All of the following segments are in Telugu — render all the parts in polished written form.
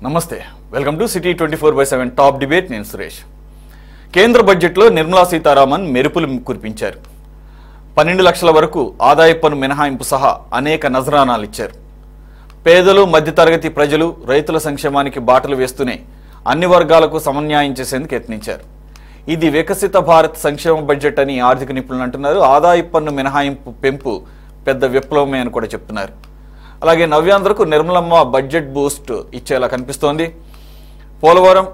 నమస్తే, welcome to city 24/7 top debate. నేను సురేష్. కేంద్ర బడ్జెట్లో నిర్మలా సీతారామన్ మెరుపులు కురిపించారు. 12 లక్షల వరకు ఆదాయ పన్ను మినహాయింపు సహా అనేక నజరానాలు ఇచ్చారు. పేదలు, మధ్యతరగతి ప్రజలు, రైతుల సంక్షేమానికి బాటలు వేస్తూనే అన్ని వర్గాలకు సమన్యాయం చేసేందుకు యత్నించారు. ఇది వికసిత భారత్ సంక్షేమ బడ్జెట్ అని ఆర్థిక నిపుణులు అంటున్నారు. ఆదాయ పన్ను మినహాయింపు పెంపు పెద్ద విప్లవమే అని కూడా చెప్తున్నారు. అలాగే నవ్యాంధ్రకు నిర్మలమ్మ బడ్జెట్ బూస్ట్ ఇచ్చేలా కనిపిస్తోంది. Polavaram,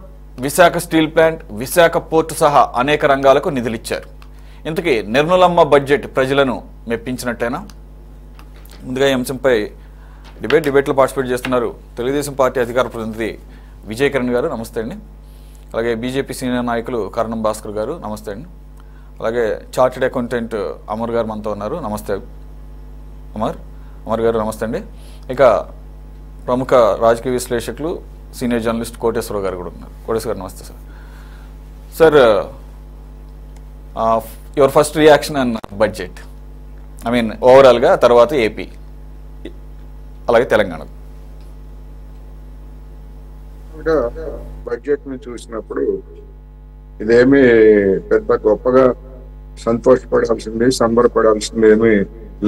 Visakha steel plant, Visakha port సహా అనేక రంగాలకు నిధులిచ్చారు. ఇంతకీ నిర్మలమ్మ బడ్జెట్ ప్రజలను మెప్పించినట్టేనా? ముందుగా ఈ అంశంపై డిబేట్లో పార్టిసిపేట్ చేస్తున్నారు తెలుగుదేశం పార్టీ అధికార ప్రతినిధి విజయ్ కిరణ్ గారు. నమస్తే అండి. అలాగే బీజేపీ సీనియర్ నాయకులు కరణం భాస్కర్ గారు. నమస్తే అండి. అలాగే చార్టెడ్ అకౌంటెంట్ అమర్ గారు మనతో ఉన్నారు. నమస్తే అమర్ గారు. నమస్తే అండి. ఇక ప్రముఖ రాజకీయ విశ్లేషకులు సీనియర్ జర్నలిస్ట్ కోటేశ్వరరావు గారు కూడా ఉన్నారు. కోటేశ్వర గారు నమస్తే sir. Sir, your first reaction on budget, I mean ఓవరాల్గా, తర్వాత ఏపీ అలాగే తెలంగాణ. బడ్జెట్ ని చూసినప్పుడు ఇదేమీ పెద్ద గొప్పగా సంతోషపడాల్సింది, సంబరపడాల్సింది ఏమీ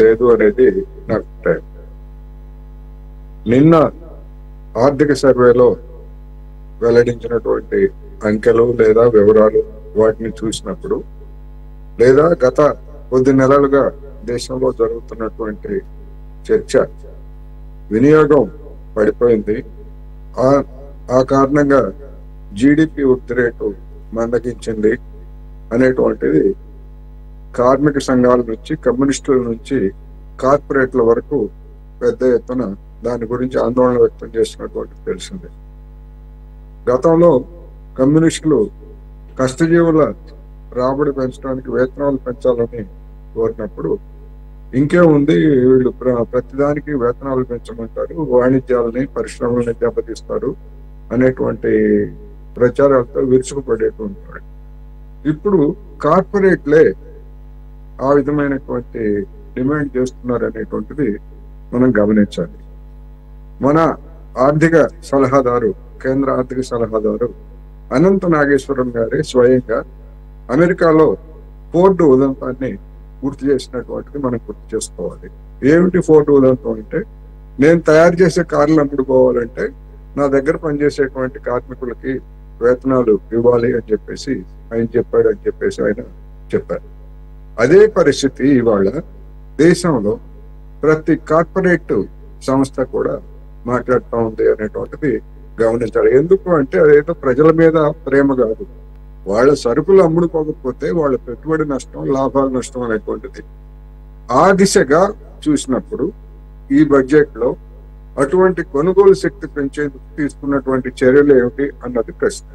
లేదు అనేది నా అభిప్రాయం. నిన్న ఆర్థిక సర్వేలో వెల్లడించినటువంటి అంకెలు లేదా వివరాలు వాటిని చూసినప్పుడు, లేదా గత కొద్ది నెలలుగా దేశంలో జరుగుతున్నటువంటి చర్చ, వినియోగం పడిపోయింది. ఆ కారణంగా జీడిపి వృద్ధి రేటు మందగించింది అనేటువంటిది కార్మిక సంఘాల నుంచి, కమ్యూనిస్టుల నుంచి కార్పొరేట్ల వరకు పెద్ద ఎత్తున దాని గురించి ఆందోళన వ్యక్తం చేసినటువంటి తెలిసింది. గతంలో కమ్యూనిస్టులు కష్టజీవుల రాబడి పెంచడానికి వేతనాలు పెంచాలని కోరినప్పుడు, ఇంకేముంది వీళ్ళు ప్రతిదానికి వేతనాలు పెంచమంటారు, వాణిజ్యాలని, పరిశ్రమలని దెబ్బతీస్తారు అనేటువంటి ప్రచారాలతో విరుచుకుపడేటువంటి. ఇప్పుడు కార్పొరేట్లే ఆ విధమైనటువంటి డిమాండ్ చేస్తున్నారు అనేటువంటిది మనం గమనించాలి. మన ఆర్థిక సలహాదారు, కేంద్ర ఆర్థిక సలహాదారు అనంత నాగేశ్వరం గారే స్వయంగా అమెరికాలో ఫోర్డ్ ఉదంతాన్ని గుర్తు చేసినటువంటిది మనం గుర్తు చేసుకోవాలి. ఏమిటి ఫోర్డ్ ఉదంతం అంటే, నేను తయారు చేసే కార్లు అమ్ముడుకోవాలంటే నా దగ్గర పనిచేసేటువంటి కార్మికులకి వేతనాలు ఇవ్వాలి అని చెప్పేసి ఆయన చెప్పాడు అని చెప్పేసి ఆయన చెప్పారు. అదే పరిస్థితి ఇవాళ దేశంలో ప్రతి కార్పొరేట్ సంస్థ కూడా మాట్లాడుతూ ఉంది అనేటువంటిది గమనించాలి. ఎందుకు అంటే, అదేదో ప్రజల మీద ప్రేమ కాదు, వాళ్ళ సరుకులు అమ్ముడుకోకపోతే వాళ్ళ పెట్టుబడి నష్టం, లాభాల నష్టం అనేటువంటిది. ఆ దిశగా చూసినప్పుడు ఈ బడ్జెట్ లో అటువంటి కొనుగోలు శక్తి పెంచేందుకు తీసుకున్నటువంటి చర్యలు ఏమిటి అన్నది ప్రశ్న.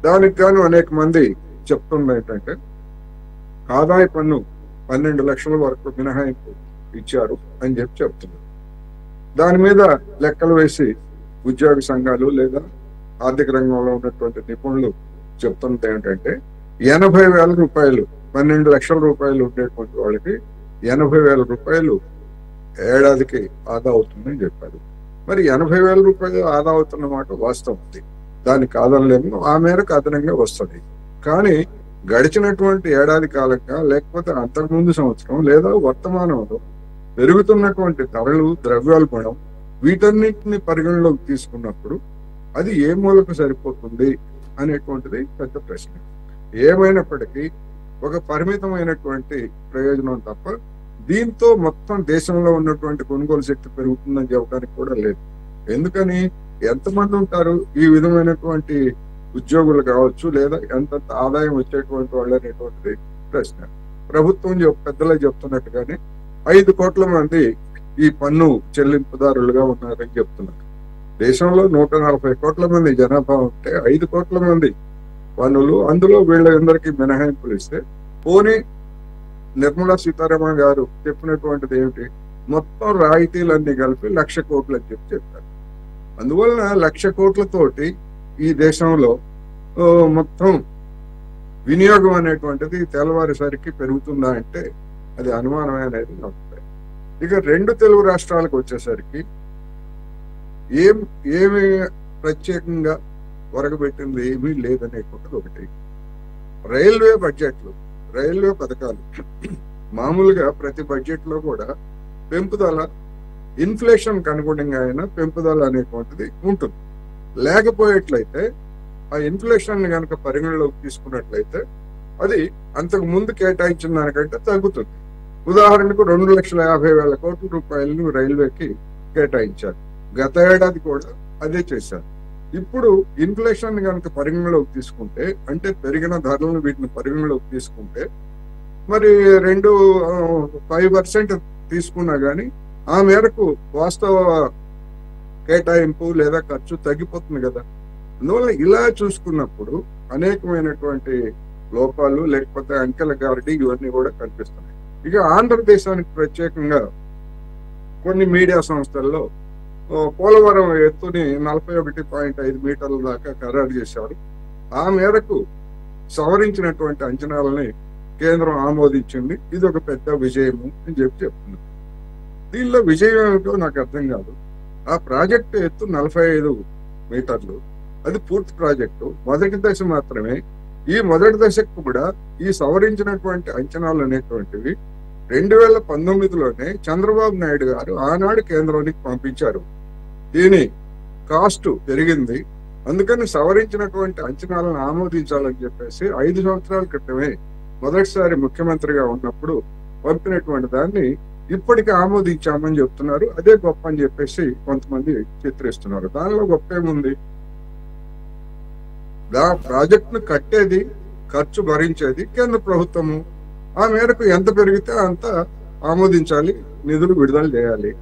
దానికి గాను అనేక మంది చెప్తున్నది ఏంటంటే, ఆదాయ పన్ను 12 లక్షల వరకు మినహాయింపు ఇచ్చారు అని చెప్తున్నారు. దాని మీద లెక్కలు వేసి ఉద్యోగ సంఘాలు లేదా ఆర్థిక రంగంలో ఉన్నటువంటి నిపుణులు చెప్తున్నది ఏంటంటే, 80,000 రూపాయలు, 12 లక్షల రూపాయలు ఉండేటువంటి వాళ్ళకి 80,000 రూపాయలు ఏడాదికి ఆదా అవుతుందని చెప్పారు. మరి 80,000 రూపాయలు ఆదా అవుతున్న మాట వాస్తవం, దానికి కాదనలేము, ఆ మేరకు అదనంగా వస్తుంది. కానీ గడిచినటువంటి ఏడాది కాలంగా, లేకపోతే అంతకుముందు సంవత్సరం లేదా వర్తమానంలో పెరుగుతున్నటువంటి ధరలు, ద్రవ్యోల్బణం, వీటన్నిటిని పరిగణలోకి తీసుకున్నప్పుడు అది ఏ మూలకు సరిపోతుంది అనేటువంటిది పెద్ద ప్రశ్న. ఏమైనప్పటికీ ఒక పరిమితమైనటువంటి ప్రయోజనం తప్ప దీంతో మొత్తం దేశంలో ఉన్నటువంటి కొనుగోలు శక్తి పెరుగుతుందని చెప్పడానికి కూడా లేదు. ఎందుకని, ఎంతమంది ఉంటారు ఈ విధమైనటువంటి ఉద్యోగులు కావచ్చు, లేదా ఎంత ఆదాయం వచ్చేటువంటి వాళ్ళు అనేటువంటిది ప్రశ్న. ప్రభుత్వం పెద్దలే చెప్తున్నట్టుగానే 5 కోట్ల మంది ఈ పన్ను చెల్లింపుదారులుగా ఉన్నారని చెప్తున్నారు. దేశంలో 140 కోట్ల మంది జనాభా ఉంటే 5 కోట్ల మంది పన్నులు, అందులో వీళ్ళందరికీ మినహాయింపులు ఇస్తే, పోనీ నిర్మలా సీతారామన్ గారు చెప్పినటువంటిది ఏమిటి, మొత్తం రాయితీలన్నీ కలిపి 1,00,000 కోట్లు అని చెప్పారు. అందువలన 1,00,000 కోట్లతోటి ఈ దేశంలో మొత్తం వినియోగం అనేటువంటిది తెల్లవారేసరికి పెరుగుతుందా అంటే అది అనుమానమే అనేది నా అభిప్రాయం. ఇక 2 తెలుగు రాష్ట్రాలకు వచ్చేసరికి ఏమి ప్రత్యేకంగా ఒరగబెట్టింది ఏమీ లేదనేటువంటిది ఒకటి. రైల్వే బడ్జెట్లు, రైల్వే పథకాలు మామూలుగా ప్రతి బడ్జెట్ లో కూడా పెంపుదల, ఇన్ఫ్లేషన్ అనుగుణంగా అయినా పెంపుదల అనేటువంటిది ఉంటుంది. లేకపోయేట్లయితే ఆ ఇన్ఫ్లేషన్ కనుక పరిగణలోకి తీసుకున్నట్లయితే అది అంతకు ముందు కేటాయించిన దానికంటే తగ్గుతుంది. ఉదాహరణకు 2,50,000 కోట్ల రూపాయలను రైల్వేకి కేటాయించారు. గత ఏడాది కూడా అదే చేశారు. ఇప్పుడు ఇన్ఫ్లేషన్ కనుక పరిగణలోకి తీసుకుంటే, అంటే పెరిగిన ధరలను వీటిని పరిగణలోకి తీసుకుంటే, మరి 5% తీసుకున్నా గానీ ఆ మేరకు వాస్తవ కేటాయింపు లేదా ఖర్చు తగ్గిపోతుంది కదా. అందువల్ల ఇలా చూసుకున్నప్పుడు అనేకమైనటువంటి లోపాలు లేకపోతే అంకెల గారడి ఇవన్నీ కూడా కనిపిస్తున్నాయి. ఇక ఆంధ్రదేశానికి ప్రత్యేకంగా కొన్ని మీడియా సంస్థల్లో పోలవరం ఎత్తుని 41.5 మీటర్ల దాకా ఖరారు చేశారు. ఆ మేరకు సవరించినటువంటి అంచనాలని కేంద్రం ఆమోదించింది. ఇది ఒక పెద్ద విజయము అని చెప్తున్నారు. దీనిలో విజయం ఏమిటో నాకు అర్థం కాదు. ఆ ప్రాజెక్టు ఎత్తు 45 మీటర్లు, అది పూర్తి ప్రాజెక్టు, మొదటి దశ మాత్రమే. ఈ మొదటి దశకు కూడా ఈ సవరించినటువంటి అంచనాలు అనేటువంటివి 2019లోనే చంద్రబాబు నాయుడు గారు ఆనాడు కేంద్రానికి పంపించారు. దీని కాస్ట్ పెరిగింది, అందుకని సవరించినటువంటి అంచనాలను ఆమోదించాలని చెప్పేసి 5 సంవత్సరాల క్రితమే మొదటిసారి ముఖ్యమంత్రిగా ఉన్నప్పుడు పంపినటువంటి దాన్ని ఇప్పటికీ ఆమోదించామని చెప్తున్నారు. అదే గొప్ప అని చెప్పేసి కొంతమంది చిత్రిస్తున్నారు. దానిలో గొప్ప ఏముంది? ప్రాజెక్టును కట్టేది, ఖర్చు భరించేది కేంద్ర ప్రభుత్వము. ఆ మేరకు ఎంత పెరిగితే అంత ఆమోదించాలి, నిధులు విడుదల చేయాలి.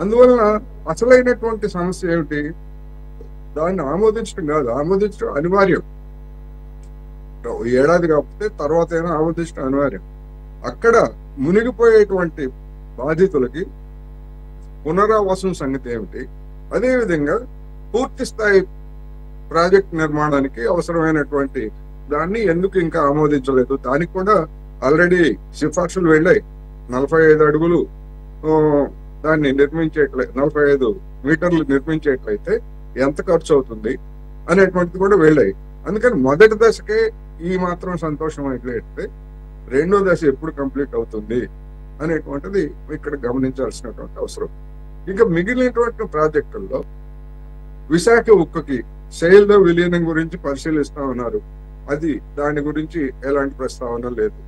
అందువలన అసలైనటువంటి సమస్య ఏమిటి? దాన్ని ఆమోదించడం కాదు, ఆమోదించడం అనివార్యం. ఏడాది కాకపోతే తర్వాత అయినా ఆమోదించడం అనివార్యం. అక్కడ మునిగిపోయేటువంటి బాధితులకి పునరావాసం సంగతి ఏమిటి? అదేవిధంగా పూర్తి స్థాయి ప్రాజెక్ట్ నిర్మాణానికి అవసరమైనటువంటి దాన్ని ఎందుకు ఇంకా ఆమోదించలేదు? దానికి కూడా ఆల్రెడీ సిఫార్సులు వెళ్ళాయి. 45 అడుగులు దాన్ని 45 మీటర్లు నిర్మించేట్లయితే ఎంత ఖర్చు అవుతుంది అనేటువంటిది కూడా వెళ్ళాయి. అందుకని మొదటి దశకే ఈ మాత్రం సంతోషం అయినట్లయితే రెండో దశ ఎప్పుడు కంప్లీట్ అవుతుంది అనేటువంటిది ఇక్కడ గమనించాల్సినటువంటి అవసరం. ఇంకా మిగిలినటువంటి ప్రాజెక్టుల్లో విశాఖ ఉక్కుకి సెయిల్లో విలీనం గురించి పరిశీలిస్తా ఉన్నారు. అది దాని గురించి ఎలాంటి ప్రస్తావన లేదు.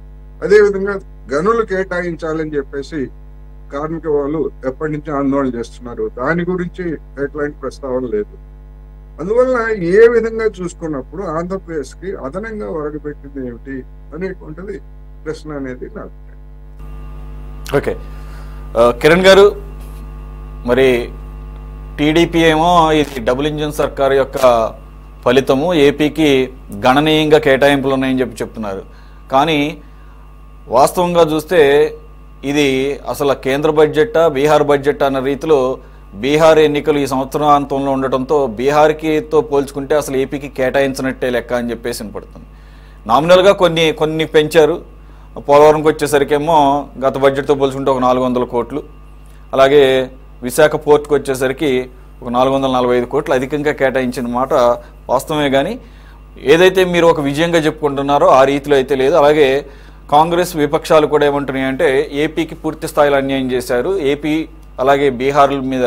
అదేవిధంగా గనులు కేటాయించాలని చెప్పేసి కార్మిక వాళ్ళు ఎప్పటి నుంచి ఆందోళన చేస్తున్నారు. దాని గురించి ఎట్లాంటి ప్రస్తావన లేదు. అందువల్ల ఏ విధంగా చూసుకున్నప్పుడు ఆంధ్రప్రదేశ్ కి అదనంగా ఒరగబెట్టింది ఏమిటి అనేటువంటిది ప్రశ్న అనేది నాకు. ఓకే, కిరణ్ గారు, మరి టీడీపీ ఏమో ఇది డబుల్ ఇంజిన్ సర్కార్ యొక్క ఫలితము, ఏపీకి గణనీయంగా కేటాయింపులు ఉన్నాయని చెప్తున్నారు. కానీ వాస్తవంగా చూస్తే ఇది అసలు కేంద్ర బడ్జెట్టా బీహార్ బడ్జెట్ అన్న రీతిలో బీహార్ ఎన్నికలు ఈ సంవత్సరాంతంలో ఉండటంతో బీహార్కితో పోల్చుకుంటే అసలు ఏపీకి కేటాయించినట్టే లెక్క అని చెప్పేసి వినపడుతుంది. నామినల్గా కొన్ని పెంచారు. పోలవరంకి వచ్చేసరికేమో గత బడ్జెట్తో పోల్చుకుంటే ఒక 400 కోట్లు, అలాగే విశాఖ పోర్ట్కి వచ్చేసరికి ఒక 445 కోట్లు అధికంగా కేటాయించిన మాట వాస్తవమే. కానీ ఏదైతే మీరు ఒక విజయంగా చెప్పుకుంటున్నారో ఆ రీతిలో అయితే లేదు. అలాగే కాంగ్రెస్ విపక్షాలు కూడా ఏమంటున్నాయంటే ఏపీకి పూర్తి స్థాయిలో అన్యాయం చేశారు. ఏపీ అలాగే బీహార్ మీద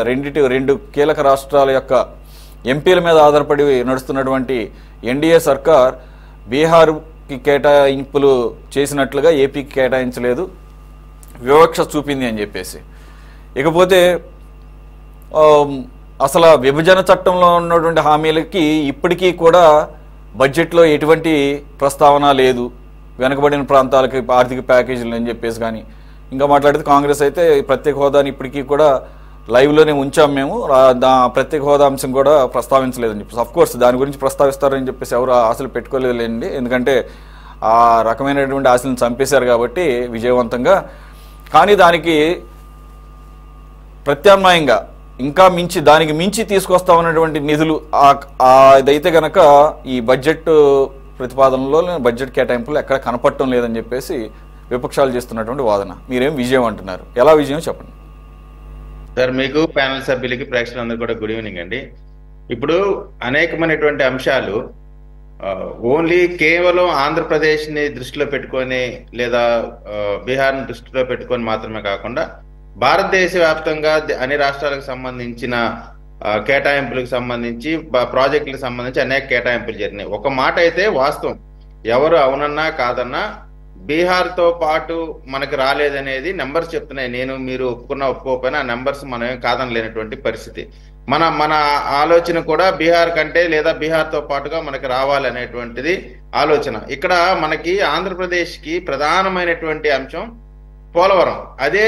రెండు కీలక రాష్ట్రాల యొక్క ఎంపీల మీద ఆధారపడి నడుస్తున్నటువంటి ఎన్డీఏ సర్కార్ బీహార్కి కేటాయింపులు చేసినట్లుగా ఏపీకి కేటాయించలేదు, వివక్ష చూపింది అని చెప్పేసి. ఇకపోతే అసలు విభజన చట్టంలో ఉన్నటువంటి హామీలకి ఇప్పటికీ కూడా బడ్జెట్లో ఎటువంటి ప్రస్తావన లేదు. వెనకబడిన ప్రాంతాలకి ఆర్థిక ప్యాకేజీలు అని చెప్పేసి. కానీ ఇంకా మాట్లాడితే కాంగ్రెస్ అయితే ప్రత్యేక హోదాని ఇప్పటికీ కూడా లైవ్లోనే ఉంచాం మేము, ప్రత్యేక హోదా అంశం కూడా ప్రస్తావించలేదని చెప్పేసి. అఫ్కోర్స్ దాని గురించి ప్రస్తావిస్తారని చెప్పేసి ఎవరు ఆశలు పెట్టుకోలేదండి, ఎందుకంటే ఆ రకమైనటువంటి ఆశలను చంపేశారు కాబట్టి విజయవంతంగా. కానీ దానికి ప్రత్యామ్నాయంగా ఇంకా దానికి మించి తీసుకొస్తామన్నటువంటి నిధులు అదైతే కనుక ఈ బడ్జెట్ ప్రతిపాదనలో బడ్జెట్ కేటాయింపులు ఎక్కడ కనపడటం లేదని చెప్పేసి విపక్షాలు చేస్తున్నటువంటి వాదన. మీరేం విజయం అంటున్నారు, ఎలా విజయం చెప్పండి సార్? మీకు ప్యానల్ సభ్యులకి ప్రేక్షకులందరూ కూడా గుడ్ ఈవినింగ్ అండి. ఇప్పుడు అనేకమైనటువంటి అంశాలు ఓన్లీ కేవలం ఆంధ్రప్రదేశ్ని దృష్టిలో పెట్టుకొని లేదా బీహార్ని దృష్టిలో పెట్టుకొని మాత్రమే కాకుండా భారతదేశ వ్యాప్తంగా అన్ని రాష్ట్రాలకు సంబంధించిన కేటాయింపులకు సంబంధించి ప్రాజెక్టులకు సంబంధించి అనేక కేటాయింపులు జరిగినాయి. ఒక మాట అయితే వాస్తవం, ఎవరు అవునన్నా కాదన్నా బీహార్తో పాటు మనకు రాలేదనేది నెంబర్స్ చెప్తున్నాయి. నేను మీరు ఒప్పుకోకపోయినా ఆ నెంబర్స్ మనం కాదనలేనటువంటి పరిస్థితి. మన ఆలోచన కూడా బీహార్ కంటే లేదా బీహార్తో పాటుగా మనకి రావాలనేటువంటిది ఆలోచన. ఇక్కడ మనకి ఆంధ్రప్రదేశ్కి ప్రధానమైనటువంటి అంశం పోలవరం. అదే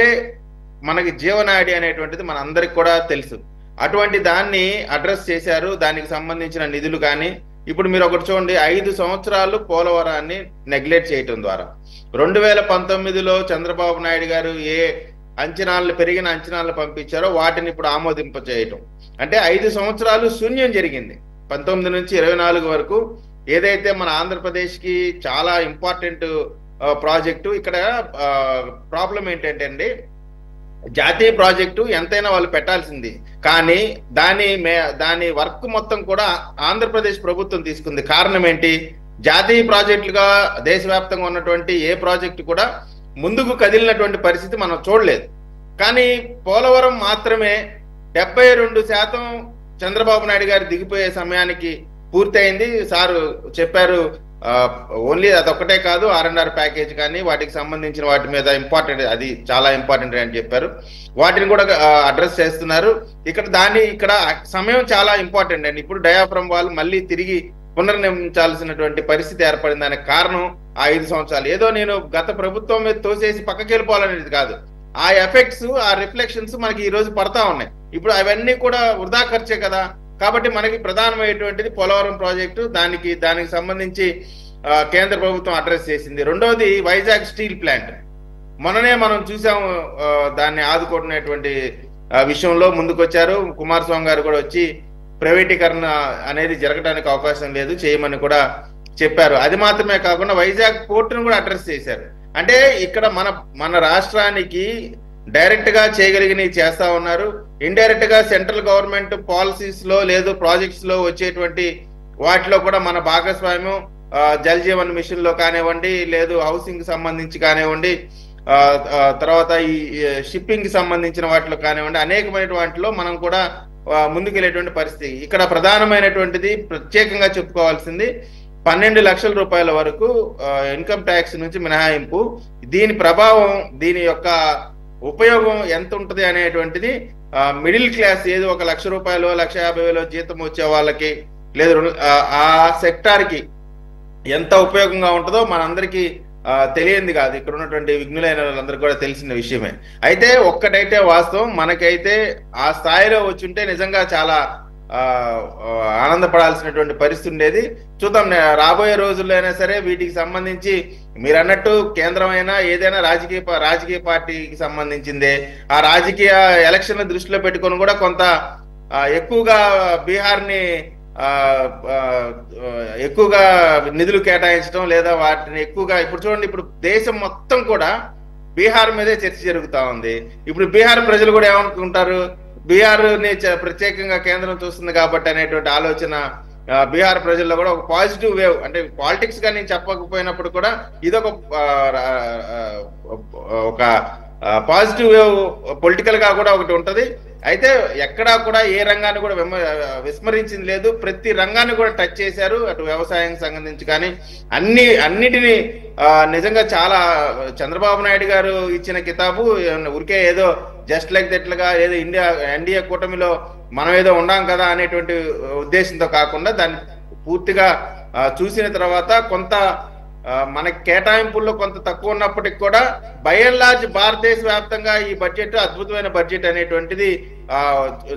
మనకి జీవనాడి అనేటువంటిది మన అందరికి కూడా తెలుసు. అటువంటి దాన్ని అడ్రస్ చేశారు. దానికి సంబంధించిన నిధులు కానీ ఇప్పుడు మీరు ఒకటి చూడండి, 5 సంవత్సరాలు పోలవరాన్ని నెగ్లెక్ట్ చేయటం ద్వారా 2019లో చంద్రబాబు నాయుడు గారు ఏ పెరిగిన అంచనాలను పంపించారో వాటిని ఇప్పుడు ఆమోదింప చేయటం అంటే 5 సంవత్సరాలు శూన్యం జరిగింది. 19 నుంచి 24 వరకు ఏదైతే మన ఆంధ్రప్రదేశ్కి చాలా ఇంపార్టెంట్ ప్రాజెక్టు. ఇక్కడ ప్రాబ్లం ఏంటంటే అండి, జాతీయ ప్రాజెక్టు ఎంతైనా వాళ్ళు పెట్టాల్సింది, కానీ దాని వర్క్ మొత్తం కూడా ఆంధ్రప్రదేశ్ ప్రభుత్వం తీసుకుంది. కారణం ఏంటి? జాతీయ ప్రాజెక్టులుగా దేశవ్యాప్తంగా ఉన్నటువంటి ఏ ప్రాజెక్టు కూడా ముందుకు కదిలినటువంటి పరిస్థితి మనం చూడలేదు. కానీ పోలవరం మాత్రమే 72% చంద్రబాబు నాయుడు గారు దిగిపోయే సమయానికి పూర్తయింది. సారు చెప్పారు, ఓన్లీ అదొక్కటే కాదు, R&R ప్యాకేజ్ కానీ వాటికి సంబంధించిన వాటి మీద ఇంపార్టెంట్, అది చాలా ఇంపార్టెంట్ అని చెప్పారు. వాటిని కూడా అడ్రస్ చేస్తున్నారు. ఇక్కడ సమయం చాలా ఇంపార్టెంట్ అండి. ఇప్పుడు డయాఫ్రమ్ వాళ్ళు మళ్ళీ తిరిగి పునర్నిర్మించాల్సినటువంటి పరిస్థితి ఏర్పడింది. దానికి కారణం ఆ 5 సంవత్సరాలు. ఏదో నేను గత ప్రభుత్వం మీద తోసేసి పక్కకి వెళ్ళిపోవాలనేది కాదు, ఆ ఎఫెక్ట్స్ ఆ రిఫ్లెక్షన్స్ మనకి ఈ రోజు పడతా ఉన్నాయి. ఇప్పుడు అవన్నీ కూడా వృధా ఖర్చే కదా. కాబట్టి మనకి ప్రధానమైనటువంటిది పోలవరం ప్రాజెక్టు. దానికి సంబంధించి కేంద్ర ప్రభుత్వం అడ్రస్ చేసింది. రెండవది వైజాగ్ స్టీల్ ప్లాంట్. మొన్ననే మనం చూసాము, దాన్ని ఆదుకునేటువంటి విషయంలో ముందుకొచ్చారు. కుమారస్వామి గారు కూడా వచ్చి ప్రైవేటీకరణ అనేది జరగడానికి అవకాశం లేదు, చేయమని కూడా చెప్పారు. అది మాత్రమే కాకుండా వైజాగ్ పోర్టును కూడా అడ్రస్ చేశారు. అంటే ఇక్కడ మన రాష్ట్రానికి డైరెక్ట్ గా చేయగలిగినవి చేస్తా ఉన్నారు. ఇండైరెక్ట్ గా సెంట్రల్ గవర్నమెంట్ పాలసీస్ లో లేదు ప్రాజెక్ట్స్ లో వచ్చేటువంటి వాటిలో కూడా మన భాగస్వామ్యం జల్ జీవన్ మిషన్ లో కానివ్వండి, లేదు హౌసింగ్ సంబంధించి కానివ్వండి, తర్వాత ఈ షిప్పింగ్ కి సంబంధించిన వాటిలో కానివ్వండి, అనేకమైన వాటిలో మనం కూడా ముందుకెళ్ళేటువంటి పరిస్థితి. ఇక్కడ ప్రధానమైనటువంటిది ప్రత్యేకంగా చెప్పుకోవాల్సింది 12 లక్షల రూపాయల వరకు ఇన్కమ్ ట్యాక్స్ నుంచి మినహాయింపు. దీని ప్రభావం, దీని యొక్క ఉపయోగం ఎంత ఉంటుంది అనేటువంటిది మిడిల్ క్లాస్, ఏదో 1 లక్ష రూపాయలు 1,50,000 జీతం వచ్చే వాళ్ళకి లేదు ఆ సెక్టార్ కి ఎంత ఉపయోగంగా ఉంటుందో మనందరికీ తెలియంది కాదు. ఇక్కడ ఉన్నటువంటి విఘ్నులైన వాళ్ళందరికీ కూడా తెలిసిన విషయమే. అయితే ఒక్కటైతే వాస్తవం, మనకైతే ఆ స్థాయిలో వచ్చుంటే నిజంగా చాలా ఆనందపడాల్సినటువంటి పరిస్థితి ఉండేది. చూద్దాం, రాబోయే రోజుల్లో అయినా సరే వీటికి సంబంధించి మీరు అన్నట్టు కేంద్రమైనా ఏదైనా రాజకీయ పార్టీకి సంబంధించిందే, ఆ రాజకీయ ఎలక్షన్ల దృష్టిలో పెట్టుకొని కూడా కొంత ఎక్కువగా బీహార్ని ఎక్కువగా నిధులు కేటాయించడం లేదా వాటిని ఎక్కువగా, ఇప్పుడు చూడండి, ఇప్పుడు దేశం మొత్తం కూడా బీహార్ మీదే చర్చ జరుగుతా ఉంది. ఇప్పుడు బీహార్ ప్రజలు కూడా ఏమనుకుంటారు, బీహార్ ని ప్రత్యేకంగా కేంద్రం చూస్తుంది కాబట్టి అనేటువంటి ఆలోచన బీహార్ ప్రజల్లో కూడా ఒక పాజిటివ్ వేవ్, అంటే పాలిటిక్స్ గా నేను చెప్పకపోయినప్పుడు కూడా ఇదొక పాజిటివ్ వేవ్ పొలిటికల్ గా కూడా ఒకటి ఉంటది. అయితే ఎక్కడా కూడా ఏ రంగాన్ని కూడా విస్మరించింది లేదు, ప్రతి రంగాన్ని కూడా టచ్ చేశారు. అటు వ్యవసాయం సంబంధించి కానీ అన్నిటినీ నిజంగా చాలా చంద్రబాబు నాయుడు గారు ఇచ్చిన కితాబు ఊరికే ఏదో జస్ట్ లైక్ దట్లుగా ఏదో ఎన్డీఏ కూటమిలో మనం ఏదో ఉండాం కదా అనేటువంటి ఉద్దేశంతో కాకుండా దాన్ని పూర్తిగా చూసిన తర్వాత కొంత మనకి కేటాయింపుల్లో కొంత తక్కువ ఉన్నప్పటికి కూడా బై అండ్ లార్జ్ భారతదేశ వ్యాప్తంగా ఈ బడ్జెట్ అద్భుతమైన బడ్జెట్ అనేటువంటిది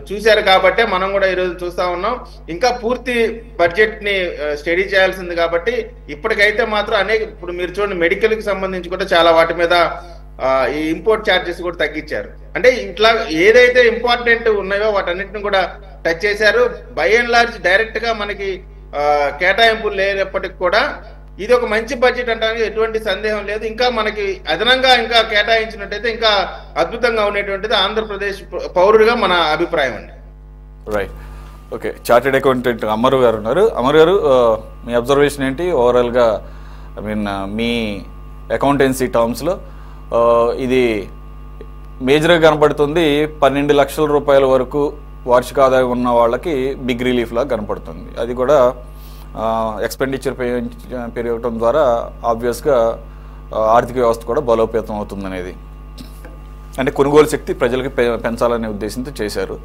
చూశారు కాబట్టి మనం కూడా ఈరోజు చూస్తా ఉన్నాం. ఇంకా పూర్తి బడ్జెట్ ని స్టడీ చేయాల్సింది కాబట్టి ఇప్పటికైతే మాత్రం ఇప్పుడు మీరు చూడండి, మెడికల్ కి సంబంధించి కూడా చాలా వాటి మీద ఈ ఇంపోర్ట్ ఛార్జెస్ కూడా తగ్గించారు. అంటే ఇట్లా ఏదైతే ఇంపార్టెంట్ ఉన్నాయో వాటన్నిటిని కూడా టచ్ చేశారు. బై అండ్ లార్జ్ డైరెక్ట్ గా మనకి కేటాయింపులు లేనప్పటికి కూడా ఇది ఒక మంచి బడ్జెట్ అంటానికి ఎటువంటి సందేహం లేదు. ఇంకా మనకి అదనంగా ఇంకా కేటాయించినట్టయితే ఇంకా అద్భుతంగా ఉండేటువంటిది ఆంధ్రప్రదేశ్ పౌరుడిగా మన అభిప్రాయం అండి. రైట్. ఓకే, చార్టెడ్ అకౌంటెంట్ అమరు గారు ఉన్నారు. అమరు గారు, మీ అబ్జర్వేషన్ ఏంటి ఓవరాల్గా? ఐ మీన్ మీ అకౌంటెన్సీ టర్మ్స్లో ఇది మేజర్గా కనపడుతుంది. 12 లక్షల రూపాయల వరకు వార్షిక ఆదాయం ఉన్న వాళ్ళకి బిగ్ రిలీఫ్ లాగా కనపడుతుంది. అది కూడా ఎక్స్పెండిచర్ పెరగటం ద్వారా ఆబ్వియస్గా ఆర్థిక వ్యవస్థ కూడా బలోపేతం అవుతుంది అనేది, అంటే కొనుగోలు శక్తి ప్రజలకి పెంచాలనే ఉద్దేశంతో చేశారు.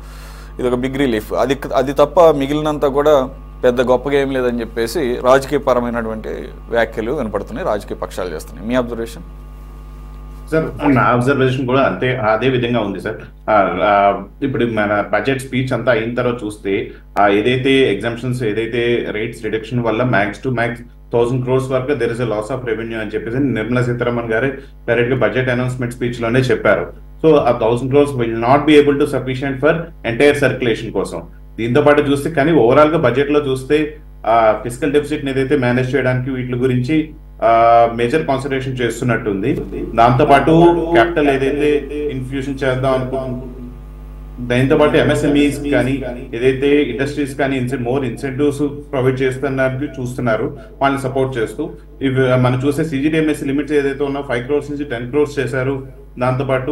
ఇది ఒక బిగ్ రిలీఫ్. అది తప్ప మిగిలినంతా కూడా పెద్ద గొప్పగా ఏం లేదని చెప్పేసి రాజకీయపరమైనటువంటి వ్యాఖ్యలు వినపడుతున్నాయి, రాజకీయ పక్షాలు చేస్తున్నాయి. మీ అబ్జర్వేషన్? సార్, నా అబ్జర్వేషన్ కూడా అదే విధంగా ఉంది సార్. ఇప్పుడు మన బడ్జెట్ స్పీచ్ అంతా అయిన తర్వాత చూస్తే ఏదైతే ఎగ్జామ్షన్స్, ఏదైతే రేట్స్ రిడక్షన్ వల్ల మ్యాక్స్ టు మ్యాక్స్ 1000 crores వరకు there is a loss of revenue అని చెప్పేసి నిర్మలా సీతారామన్ గారు డైరెక్ట్ గా బడ్జెట్ అనౌన్స్మెంట్ స్పీచ్ లోనే చెప్పారు. సో ఆ 1000 crores will not be able to sufficient for entire circulation కోసం. దీంతో పాటు చూస్తే కానీ ఓవరాల్ గా బడ్జెట్ లో చూస్తే ఫిజికల్ డెఫిసిట్ ఏదైతే మేనేజ్ చేయడానికి వీటి గురించి మేజర్ కాన్సన్ట్రేషన్ చేస్తున్నట్టుంది. దాంతో పాటు క్యాపిటల్ ఏదైతే ఇన్ఫ్యూషన్ చేద్దాం అనుకుంటున్నాం, దాంతో పాటు ఎంఎస్ఎంఈస్ కానీ ఏదైతే ఇండస్ట్రీస్ కానీ మోర్ ఇన్సెంటివ్స్ ప్రొవైడ్ చేస్తున్నారు చూస్తున్నారు, వాళ్ళని సపోర్ట్ చేస్తూ. ఇవి మనం చూసే సిజిడిఎంఎస్ లిమిట్స్ ఏదైతే ఉన్నా 5 crores నుంచి 10 crores చేశారు. దాంతోపాటు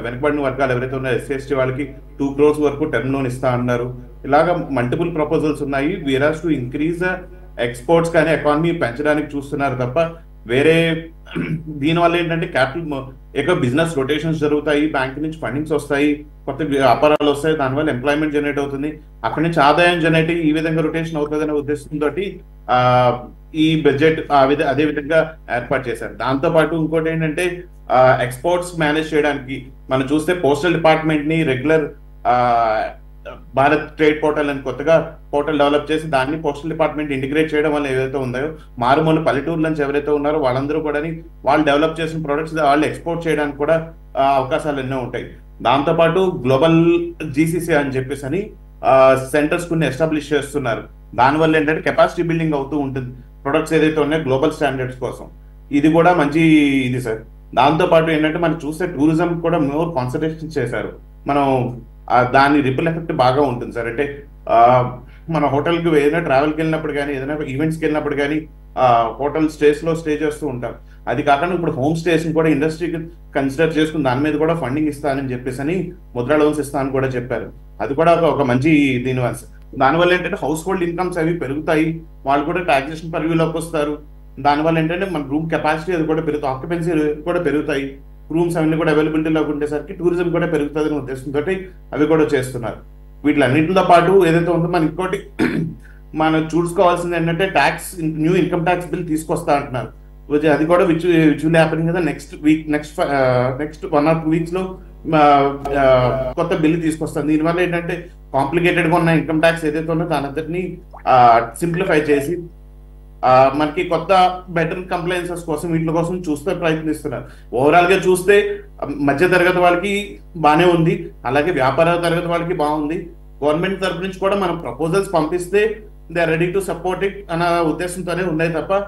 వెనకబడిన వర్గాలు ఎవరైతే ఉన్నాయో ఎస్సీ వాళ్ళకి 2 crores వరకు టర్మ్ లోన్ ఇస్తా అన్నారు. ఇలాగా మల్టిపుల్ ప్రపోజల్స్ ఉన్నాయి. వీరాస్ టు ఇంక్రీజ్ ఎక్స్పోర్ట్స్ కానీ ఎకానమీ పెంచడానికి చూస్తున్నారు తప్ప వేరే దీనివల్ల ఏంటంటే క్యాపిటల్ ఎక్కువ బిజినెస్ రొటేషన్స్ జరుగుతాయి, బ్యాంక్ నుంచి ఫండింగ్స్ వస్తాయి, కొత్త వ్యాపారాలు వస్తాయి, దానివల్ల ఎంప్లాయ్మెంట్ జనరేట్ అవుతుంది, అక్కడి నుంచి ఆదాయం జనరేట్ ఈ విధంగా రొటేషన్ అవుతుంది అనే ఉద్దేశంతో ఈ బడ్జెట్ అదే విధంగా ఏర్పాటు చేశారు. దాంతో పాటు ఇంకోటి ఏంటంటే ఎక్స్పోర్ట్స్ మేనేజ్ చేయడానికి మనం చూస్తే పోస్టల్ డిపార్ట్మెంట్ ని రెగ్యులర్ భారత్ ట్రేడ్ పోర్టల్ అని కొత్తగా పోర్టల్ డెవలప్ చేసి దాన్ని పోస్టల్ డిపార్ట్మెంట్ ఇంటిగ్రేట్ చేయడం వల్ల ఏవైతే ఉందో మారుమూల పల్లెటూరు నుంచి ఎవరైతే ఉన్నారో వాళ్ళందరూ కూడా వాళ్ళు డెవలప్ చేసిన ప్రొడక్ట్స్ వాళ్ళు ఎక్స్పోర్ట్ చేయడానికి కూడా అవకాశాలు ఎన్నో ఉంటాయి. దాంతోపాటు గ్లోబల్ జీసీసీ అని చెప్పేసి అని సెంటర్స్ కొన్ని ఎస్టాబ్లిష్ చేస్తున్నారు. దానివల్ల ఏంటంటే కెపాసిటీ బిల్డింగ్ అవుతూ ఉంటుంది ప్రొడక్ట్స్ ఏదైతే ఉన్నాయో గ్లోబల్ స్టాండర్డ్స్ కోసం. ఇది కూడా మంచి ఇది సార్. దాంతో పాటు ఏంటంటే మనం చూస్తే టూరిజం కూడా మోర్ కాన్సన్ట్రేషన్ చేశారు. మనం దాని రిపుల్ ఎఫెక్ట్ బాగా ఉంటుంది సార్. అంటే మన హోటల్కి ఏదైనా ట్రావెల్కి వెళ్ళినప్పుడు కానీ ఏదైనా ఈవెంట్స్కి వెళ్ళినప్పుడు కానీ హోటల్ స్టేస్లో స్టే చేస్తూ ఉంటాం. అది కాకుండా ఇప్పుడు హోమ్ స్టేస్ కూడా ఇండస్ట్రీకి కన్సిడర్ చేసుకుని దాని మీద కూడా ఫండింగ్ ఇస్తానని చెప్పేసి అని ముద్రా లోన్స్ ఇస్తానని కూడా చెప్పారు. అది కూడా ఒక మంచి దానివల్ల ఏంటంటే హౌస్ హోల్డ్ ఇన్కమ్స్ అవి పెరుగుతాయి, వాళ్ళు కూడా టాక్సేషన్ పరివ్యూలోకి వస్తారు. దానివల్ల ఏంటంటే మన రూమ్ కెపాసిటీ అది కూడా పెరుగుతుంది, ఆక్యుపెన్సీ కూడా పెరుగుతాయి, రూమ్స్ అవన్నీ కూడా అవైలబిలిటీలోకి ఉండేసరికి టూరిజం కూడా పెరుగుతుంది అనే ఉద్దేశంతో అవి కూడా చేస్తున్నారు. వీటిలన్నింటితో పాటు ఏదైతే ఉందో మన ఇంకోటి మనం చూసుకోవాల్సింది ఏంటంటే tax new income tax bill తీసుకొస్తా అంటున్నారు. అది కూడా విచ్ విల్ హ్యాపెనింగ్ కదా నెక్స్ట్ 1 or 2 weeks లో కొత్త బిల్లు తీసుకొస్తాం. దీనివల్ల ఏంటంటే కాంప్లికేటెడ్ గా ఉన్న ఇన్కమ్ ట్యాక్స్ ఏదైతే ఉందో దానంతటిని సింప్లిఫై చేసి మనకి కొత్త బెటర్ కంప్లైన్సెస్ కోసం వీటి కోసం చూస్తే ప్రయత్నిస్తున్నారు. ఓవరాల్ గా చూస్తే మధ్య తరగతి వాళ్ళకి బాగానే ఉంది, అలాగే వ్యాపార తరగతి వాళ్ళకి బాగుంది. గవర్నమెంట్ తరఫు నుంచి కూడా మనం ప్రపోజల్స్ పంపిస్తే they are ready to support it అన్న ఉద్దేశంతోనే ఉన్నాయి తప్ప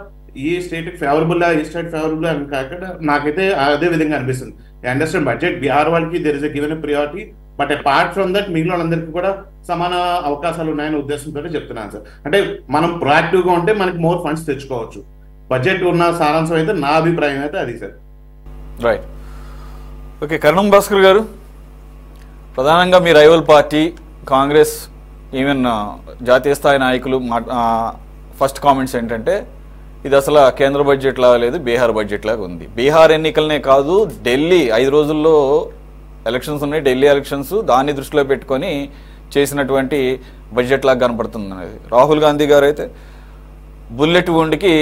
ఈ స్టేట్ ఫేవరబుల్ ఈ స్టేట్ ఫేవరబుల్ అని కాకుండా నాకైతే అదే విధంగా అనిపిస్తుంది. ఐ అండర్స్టాండ్ బడ్జెట్ బీహార్ వాళ్ళకి there is a given priority, but apart from that మిగిలిన వాళ్ళందరికీ కూడా సమాన అవకాశాలు ఉన్నాయనే ఉద్దేశంతో చెప్తున్నాను సార్. అంటే మనం ప్రొయాక్టివ్ గా ఉంటే మనకి మోర్ ఫండ్స్ తెచ్చుకోవచ్చు. బడ్జెట్ ఉన్న సారాంశం అయితే నా అభిప్రాయం అయితే అది సార్. రైట్. ఓకే, కరణం భాస్కర్ గారు, ప్రధానంగా మీ రైవల్ పార్టీ కాంగ్రెస్ ఈవెన్ జాతీయ స్థాయి నాయకులు ఫస్ట్ కామెంట్స్ ఏంటంటే ఇది అసలు కేంద్ర బడ్జెట్ లాగా లేదు, బీహార్ బడ్జెట్ లాగా ఉంది. బీహార్ ఎన్నికలనే కాదు, ఢిల్లీ 5 రోజుల్లో ఎలక్షన్స్ ఉన్నాయి, ఢిల్లీ ఎలక్షన్స్, దాన్ని దృష్టిలో పెట్టుకొని చేసినటువంటి బడ్జెట్ లాగా కనపడుతుంది అనేది. రాహుల్ గాంధీ గారు అయితే బుల్లెట్ woundకి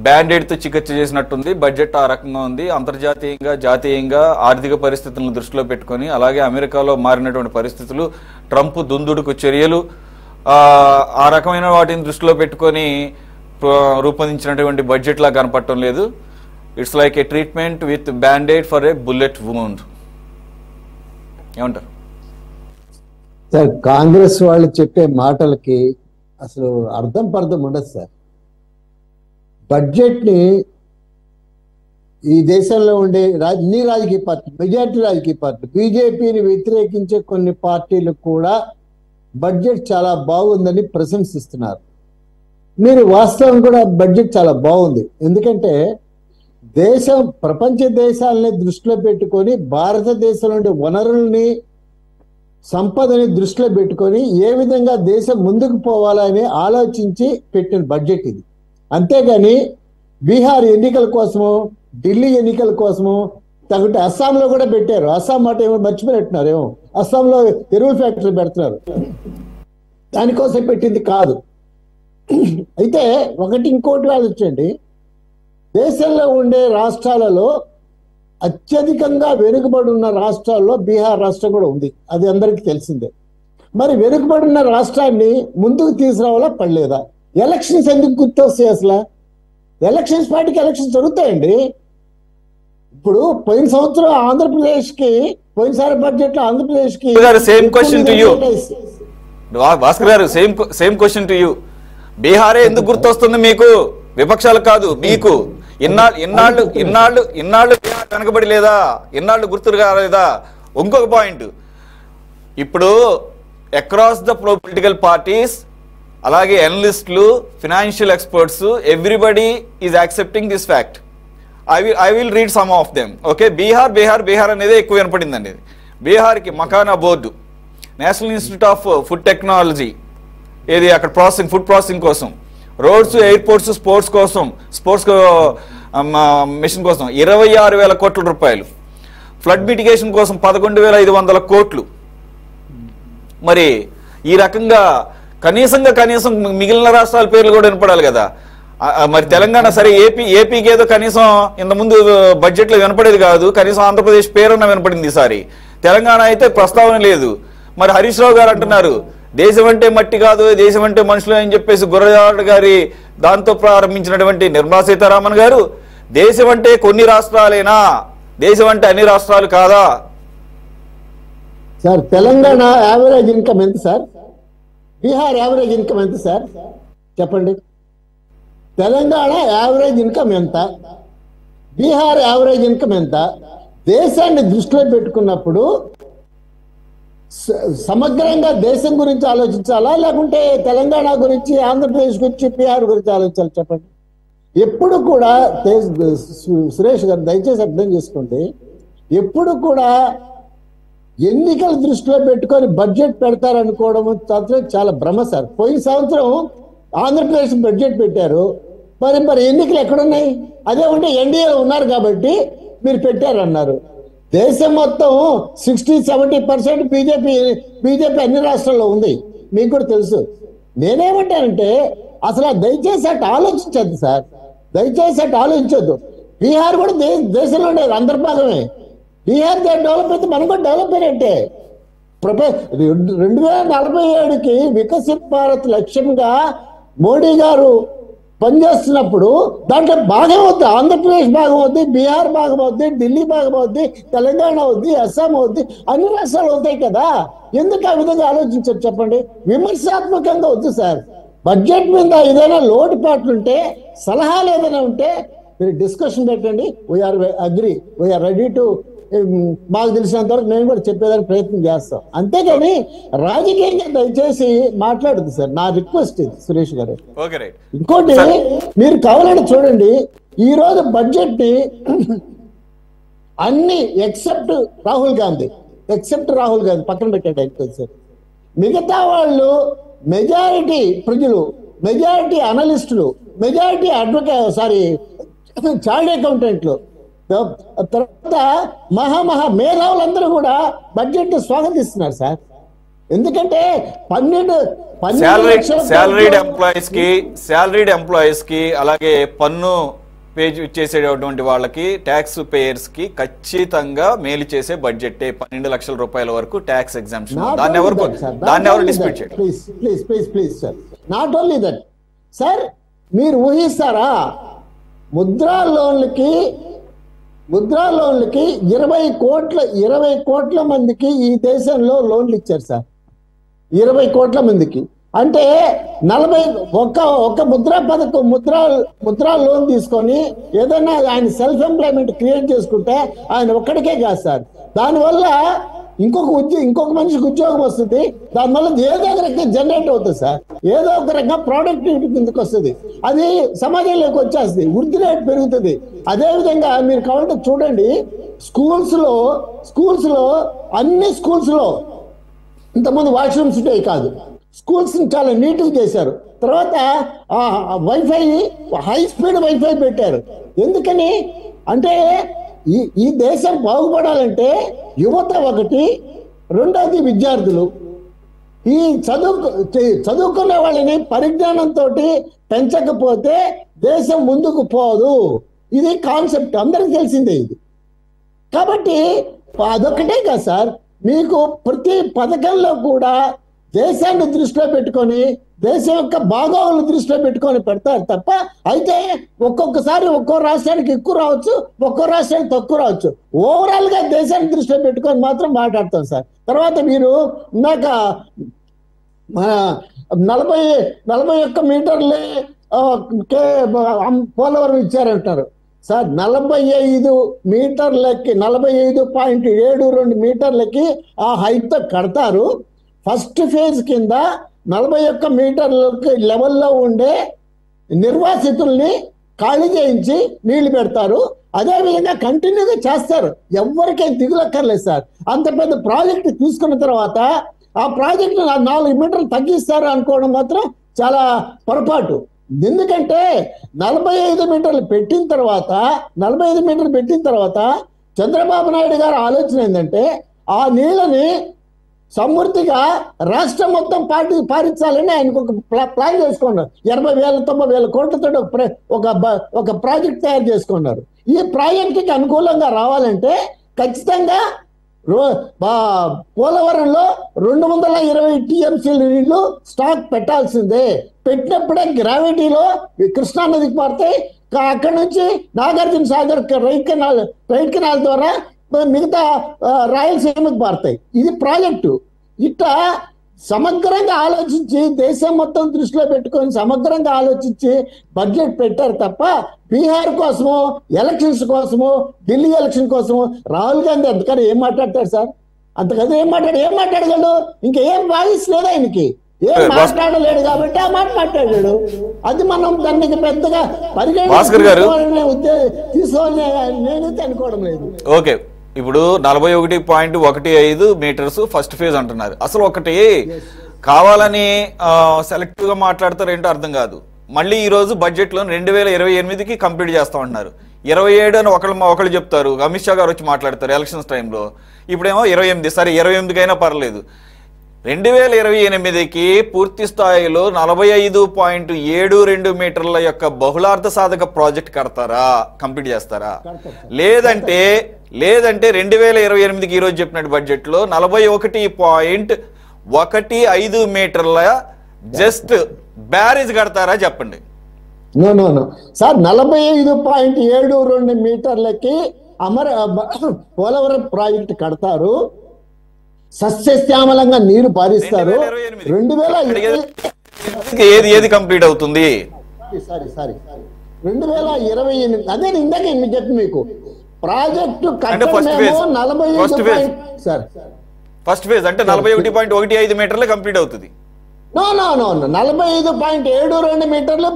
బ్యాండేడ్తో చికిత్స చేసినట్టుంది, బడ్జెట్ ఆ రకంగా ఉంది. అంతర్జాతీయంగా జాతీయంగా ఆర్థిక పరిస్థితులను దృష్టిలో పెట్టుకొని, అలాగే అమెరికాలో మారినటువంటి పరిస్థితులు, ట్రంప్ దుందుడుకు చర్యలు, ఆ రకమైన వాటిని దృష్టిలో పెట్టుకొని రూపొందించినటువంటి బడ్జెట్ లా కనపడటం లేదు. It's like A treatment with Band-Aid for a bullet wound. ఏమంటారు సార్? కాంగ్రెస్ వాళ్ళు చెప్పే మాటలకి అసలు అర్థం పర్థం ఉండదు సార్. బడ్జెట్ ని ఈ దేశంలో ఉండే అన్ని రాజకీయ పార్టీలు, మెజారిటీ రాజకీయ పార్టీలు, బీజేపీని వ్యతిరేకించే కొన్ని పార్టీలు కూడా బడ్జెట్ చాలా బాగుందని ప్రశంసిస్తున్నారు. మీరు వాస్తవం కూడా బడ్జెట్ చాలా బాగుంది. ఎందుకంటే ప్రపంచ దేశాలని దృష్టిలో పెట్టుకొని భారతదేశం నుండి వనరుల్ని సంపదని దృష్టిలో పెట్టుకొని ఏ విధంగా దేశం ముందుకు పోవాలని ఆలోచించి పెట్టిన బడ్జెట్ ఇది. అంతేగాని బీహార్ ఎన్నికల కోసము, ఢిల్లీ ఎన్నికల కోసము, తగ్గట్టు అస్సాంలో కూడా పెట్టారు. అస్సాం మాట ఏమో మర్చిపోయినట్టున్నారు. ఏమో అస్సాంలో ఎరువుల ఫ్యాక్టరీ పెడుతున్నారు, దానికోసం పెట్టింది కాదు. అయితే ఇంకోటి ఆలోచించండి, దేశంలో ఉండే రాష్ట్రాలలో అత్యధికంగా వెనుకబడి ఉన్న రాష్ట్రాల్లో బీహార్ రాష్ట్రం కూడా ఉంది. అది అందరికీ తెలిసిందే. మరి వెనుకబడి ఉన్న రాష్ట్రాన్ని ముందుకు తీసుకురావాలా పడలేదా? ఎలక్షన్స్ ఎందుకు గుర్తొస్తాయి? అసలు ఎలక్షన్స్ పార్టీకి ఎలక్షన్స్ జరుగుతాయండి. ఇప్పుడు పోయిన సంవత్సరం ఆంధ్రప్రదేశ్కి, పోయినసారి బడ్జెట్ లో ఆంధ్రప్రదేశ్కి same question to you Bhaskar గారు, సేమ్ క్వశ్చన్ టు యూ. బీహారే ఎందుకు గుర్తొస్తుంది మీకు? విపక్షాలు కాదు, మీకు. ఇన్నాళ్ళు బీహార్ వెనకబడి లేదా? ఇన్నాళ్ళు గుర్తులు కాలేదా? ఇంకొక పాయింట్, ఇప్పుడు అక్రాస్ ద పొలిటికల్ పార్టీస్, అలాగే అనలిస్టులు, financial experts, everybody is accepting this fact. I will read some of them. Okay, Bihar అనేది ఎక్కువ వినపడిందండి. బీహార్కి makhana board, national institute of food technology, ఏది అక్కడ ఫుడ్ ప్రాసెసింగ్ కోసం, రోడ్స్, ఎయిర్పోర్ట్స్, స్పోర్ట్స్ కోసం, స్పోర్ట్స్ మిషన్ కోసం 26,000 కోట్ల రూపాయలు, ఫ్లడ్ మిటిగేషన్ కోసం 11,500 కోట్లు. మరి ఈ రకంగా కనీసం మిగిలిన రాష్ట్రాల పేర్లు కూడా వినపడాలి కదా. మరి తెలంగాణ సరే, ఏపీకి ఏదో కనీసం ఇంతకుముందు బడ్జెట్లో వినపడేది కాదు, కనీసం ఆంధ్రప్రదేశ్ పేరున్న వినపడింది ఈసారి. తెలంగాణ అయితే ప్రస్తావన లేదు. మరి హరీష్ రావు గారు అంటున్నారు దేశం అంటే మట్టి కాదు, దేశం అంటే మనుషులు అని చెప్పేసి గుర్రజాడ గారి దాంతో ప్రారంభించినటువంటి నిర్మలా సీతారామన్ గారు దేశం అంటే కొన్ని రాష్ట్రాలేనా, దేశం అంటే అన్ని రాష్ట్రాలు కాదా? సార్ తెలంగాణ యావరేజ్ ఇన్కమ్ ఎంత సార్? బీహార్ యావరేజ్ ఇన్కమ్ ఎంత సార్? చెప్పండి. తెలంగాణ యావరేజ్ ఇన్కమ్ ఎంత? బీహార్ యావరేజ్ ఇన్కమ్ ఎంత? దేశాన్ని దృష్టిలో పెట్టుకున్నప్పుడు సమగ్రంగా దేశం గురించి ఆలోచించాలా, లేకుంటే తెలంగాణ గురించి, ఆంధ్రప్రదేశ్ గురించి, బీహార్ గురించి ఆలోచించాలి? చెప్పండి. ఎప్పుడు కూడా సురేష్ గారు దయచేసి అర్థం చేసుకోండి, ఎప్పుడు కూడా ఎన్నికల దృష్టిలో పెట్టుకొని బడ్జెట్ పెడతారనుకోవడం చాలా భ్రమ సార్. పోయిన సంవత్సరం ఆంధ్రప్రదేశ్ బడ్జెట్ పెట్టారు, మరి ఎన్నికలు ఎక్కడున్నాయి? అదే ఉంటే ఎన్డీఏలో ఉన్నారు కాబట్టి మీరు పెట్టారన్నారు. దేశం మొత్తం 60-70% బీజేపీ అన్ని రాష్ట్రాల్లో ఉంది, మీకు కూడా తెలుసు. నేనేమంటానంటే అసలు దయచేసి అటు ఆలోచించద్దు సార్, దయచేసి అటు ఆలోచించద్దు. బీహార్ కూడా దేశంలో ఉండేది అంతర్భాగమే. బీహార్ డెవలప్ అయితే మనం కూడా డెవలప్ అయినట్టే. 2047కి వికసిత్ భారత్ లక్ష్యంగా మోడీ గారు పనిచేస్తున్నప్పుడు దాంట్లో భాగం అవుద్ది, ఆంధ్రప్రదేశ్ భాగం అవుద్ది, బీహార్ భాగం అవుద్ది, ఢిల్లీ భాగం అవుద్ది, తెలంగాణ అవుద్ది, అస్సాం అవుద్ది, అన్ని రాష్ట్రాలు అవుతాయి కదా. ఎందుకు ఆ విధంగా ఆలోచించారు చెప్పండి? విమర్శాత్మకంగా వద్దు సార్. బడ్జెట్ మీద ఏదైనా లోటుపాట్లుంటే, సలహాలు ఏదైనా ఉంటే మీరు డిస్కషన్ పెట్టండి. We're agree, we're ready to, మాకు తెలిసినంత వరకు మేము కూడా చెప్పేదానికి ప్రయత్నం చేస్తాం. అంతేగాని రాజకీయంగా దయచేసి మాట్లాడదు సార్, నా రిక్వెస్ట్ ఇది సురేష్ గారు. ఇంకోటి మీరు కావాలని చూడండి, ఈ రోజు బడ్జెట్ ని అన్ని ఎక్సెప్ట్ రాహుల్ గాంధీ పక్కన పెట్టాడు సార్. మిగతా వాళ్ళు మెజారిటీ ప్రజలు, మెజారిటీ అనలిస్టులు, మెజారిటీ చార్టెడ్ అకౌంటెంట్లు, తర్వాత మహా మేధావులందరూ కూడా బడ్జెట్ స్వాగతిస్తున్నారు సార్. ఎందుకంటే 12 శాలరీడ్ ఎంప్లాయీస్ కి అలాగే పన్ను పే చేసేటువంటి వాళ్ళకి, ట్యాక్స్ పేయర్స్ కి ఖచ్చితంగా మేలు చేసే బడ్జెట్. 12 లక్షల రూపాయల వరకు ట్యాక్స్ ఎగ్జామ్షన్. దాన్ని ఎవరు డిస్ప్యూట్ చేయరు. Please sir, not only that sir, మీరు ఊహిస్తారా ముద్రా లోన్లకి 20 కోట్ల మందికి ఈ దేశంలో లోన్లు ఇచ్చారు సార్. 20 కోట్ల మందికి అంటే 40 ఒక్క ముద్రా లోన్ తీసుకొని ఏదైనా ఆయన సెల్ఫ్ ఎంప్లాయ్మెంట్ క్రియేట్ చేసుకుంటే ఆయన ఒక్కడికే కాదు సార్. దానివల్ల ఇంకొక మనిషికి ఉద్యోగం వస్తుంది, దానివల్ల ఏదో ఒక రకంగా జనరేట్ అవుతుంది సార్, ఏదో ఒక రకంగా ప్రొడక్టివిటీ కిందకి వస్తుంది, అది సమాజంలోకి వచ్చేస్తుంది, వృద్ధి రేటు పెరుగుతుంది. అదేవిధంగా మీరు కావాలంటే చూడండి, స్కూల్స్ లో అన్ని స్కూల్స్ లో ఇంతకుముందు వాష్రూమ్స్ ఉంటాయి కాదు, స్కూల్స్ చాలా నీట్గా చేశారు. తర్వాత వైఫై, హై స్పీడ్ వైఫై పెట్టారు. ఎందుకని అంటే ఈ దేశం బాగుపడాలంటే యువత ఒకటి, రెండవది విద్యార్థులు. ఈ చదువుకునే వాళ్ళని పరిజ్ఞానంతో పెంచకపోతే దేశం ముందుకు పోదు. ఇది కాన్సెప్ట్ అందరికి తెలిసిందే ఇది. కాబట్టి అదొక్కటే కదా సార్, మీకు ప్రతి పథకంలో కూడా దేశాన్ని దృష్టిలో పెట్టుకొని, దేశం యొక్క భాగోగులు దృష్టిలో పెట్టుకొని పెడతారు తప్ప, అయితే ఒక్కొక్కసారి ఒక్కో రాష్ట్రానికి ఎక్కువ రావచ్చు, ఒక్కో రాష్ట్రానికి తక్కువ రావచ్చు. ఓవరాల్ గా దేశాన్ని దృష్టిలో పెట్టుకొని మాత్రం మాట్లాడతాం సార్. తర్వాత మీరు ఇందాక మన 41 మీటర్లే పోలవరం ఇచ్చారంటారు సార్. 45 మీటర్లకి 45.72 మీటర్లకి ఆ హైట్ కడతారు. ఫస్ట్ ఫేజ్ కింద 41 మీటర్లకి లెవెల్లో ఉండే నిర్వాసితుల్ని ఖాళీ చేయించి నీళ్లు పెడతారు. అదేవిధంగా కంటిన్యూగా చేస్తారు, ఎవరికైనా దిగులక్కర్లేదు సార్. అంత పెద్ద ప్రాజెక్ట్ తీసుకున్న తర్వాత ఆ ప్రాజెక్టు 4 మీటర్లు తగ్గిస్తారు అనుకోవడం మాత్రం చాలా పొరపాటు. ఎందుకంటే 45 మీటర్లు పెట్టిన తర్వాత చంద్రబాబు నాయుడు గారు ఆలోచన ఏంటంటే, ఆ నీళ్ళని సమృద్ధిగా రాష్ట్రం మొత్తం పారించాలని ఆయనకు ఒక ప్లాన్ చేసుకున్నారు. 80,000-90,000 కోట్లతో ఒక ప్రాజెక్ట్ తయారు చేసుకున్నారు. ఈ ప్రాజెక్టుకి అనుకూలంగా రావాలంటే ఖచ్చితంగా పోలవరంలో 220 టీఎంసీల నీళ్లు స్టాక్ పెట్టాల్సిందే. పెట్టినప్పుడే గ్రావిటీలో కృష్ణా నదికి పారుతాయి, అక్కడ నుంచి నాగార్జున సాగర్ రైట్ కెనాల్ ద్వారా మిగతా రాయలసీమకు పారుతాయి. ఇది ప్రాజెక్టు. ఇట్లా సమగ్రంగా ఆలోచించి, దేశం మొత్తం దృష్టిలో పెట్టుకొని సమగ్రంగా ఆలోచించి బడ్జెట్ పెట్టారు తప్ప, బీహార్ కోసమో, ఎలక్షన్స్ కోసమో, ఢిల్లీ ఎలక్షన్ కోసమో రాహుల్ గాంధీ అంతకన్నా ఏం మాట్లాడతాడు సార్? అంతకన్నా ఏం మాట్లాడగలడు? ఇంకేం వాయిస్ లేదు ఆయనకి, ఏం మాట్లాడలేడు కాబట్టి ఆ మాట మాట్లాడాడు. అది మనం దానికి పెద్దగా తీసుకోవాలని నేనైతే అనుకోవడం లేదు. ఓకే, ఇప్పుడు 41.15 మీటర్స్ ఫస్ట్ ఫేజ్ అంటున్నారు. అసలు ఒకటి కావాలని సెలెక్టివ్ గా మాట్లాడతారు ఏంటో అర్థం కాదు. మళ్ళీ ఈ రోజు బడ్జెట్ లో 2028కి కంప్లీట్ చేస్తామంటున్నారు. 27 అని ఒకళ్ళు చెప్తారు, అమిత్ షా గారు వచ్చి మాట్లాడతారు ఎలక్షన్స్ టైంలో. ఇప్పుడేమో 28, సరే 28కైనా పర్లేదు. 2028కి పూర్తి స్థాయిలో 45.72 మీటర్ల యొక్క బహుళార్థ సాధక ప్రాజెక్ట్ కడతారా, కంప్లీట్ చేస్తారా? లేదంటే 2028కి ఈరోజు చెప్పినట్టు బడ్జెట్ లో 41.15 మీటర్ల జస్ట్ బ్యారేజ్ కడతారా చెప్పండి. నో సార్, 45.72 మీటర్లకి పోలవరం ప్రాజెక్ట్ కడతారు, సస్యశ్యామలంగా నీరు పారిస్తారు. 2028 ఏది కంప్లీట్ అవుతుంది? సారీ 2028. అదే ఇందాక చెప్పి మీకు ప్రాజెక్టు ఫస్ట్ ఫేజ్ అంటే 41.15 మీటర్లే కంప్లీట్ అవుతుంది. నో 45.72 మీటర్లు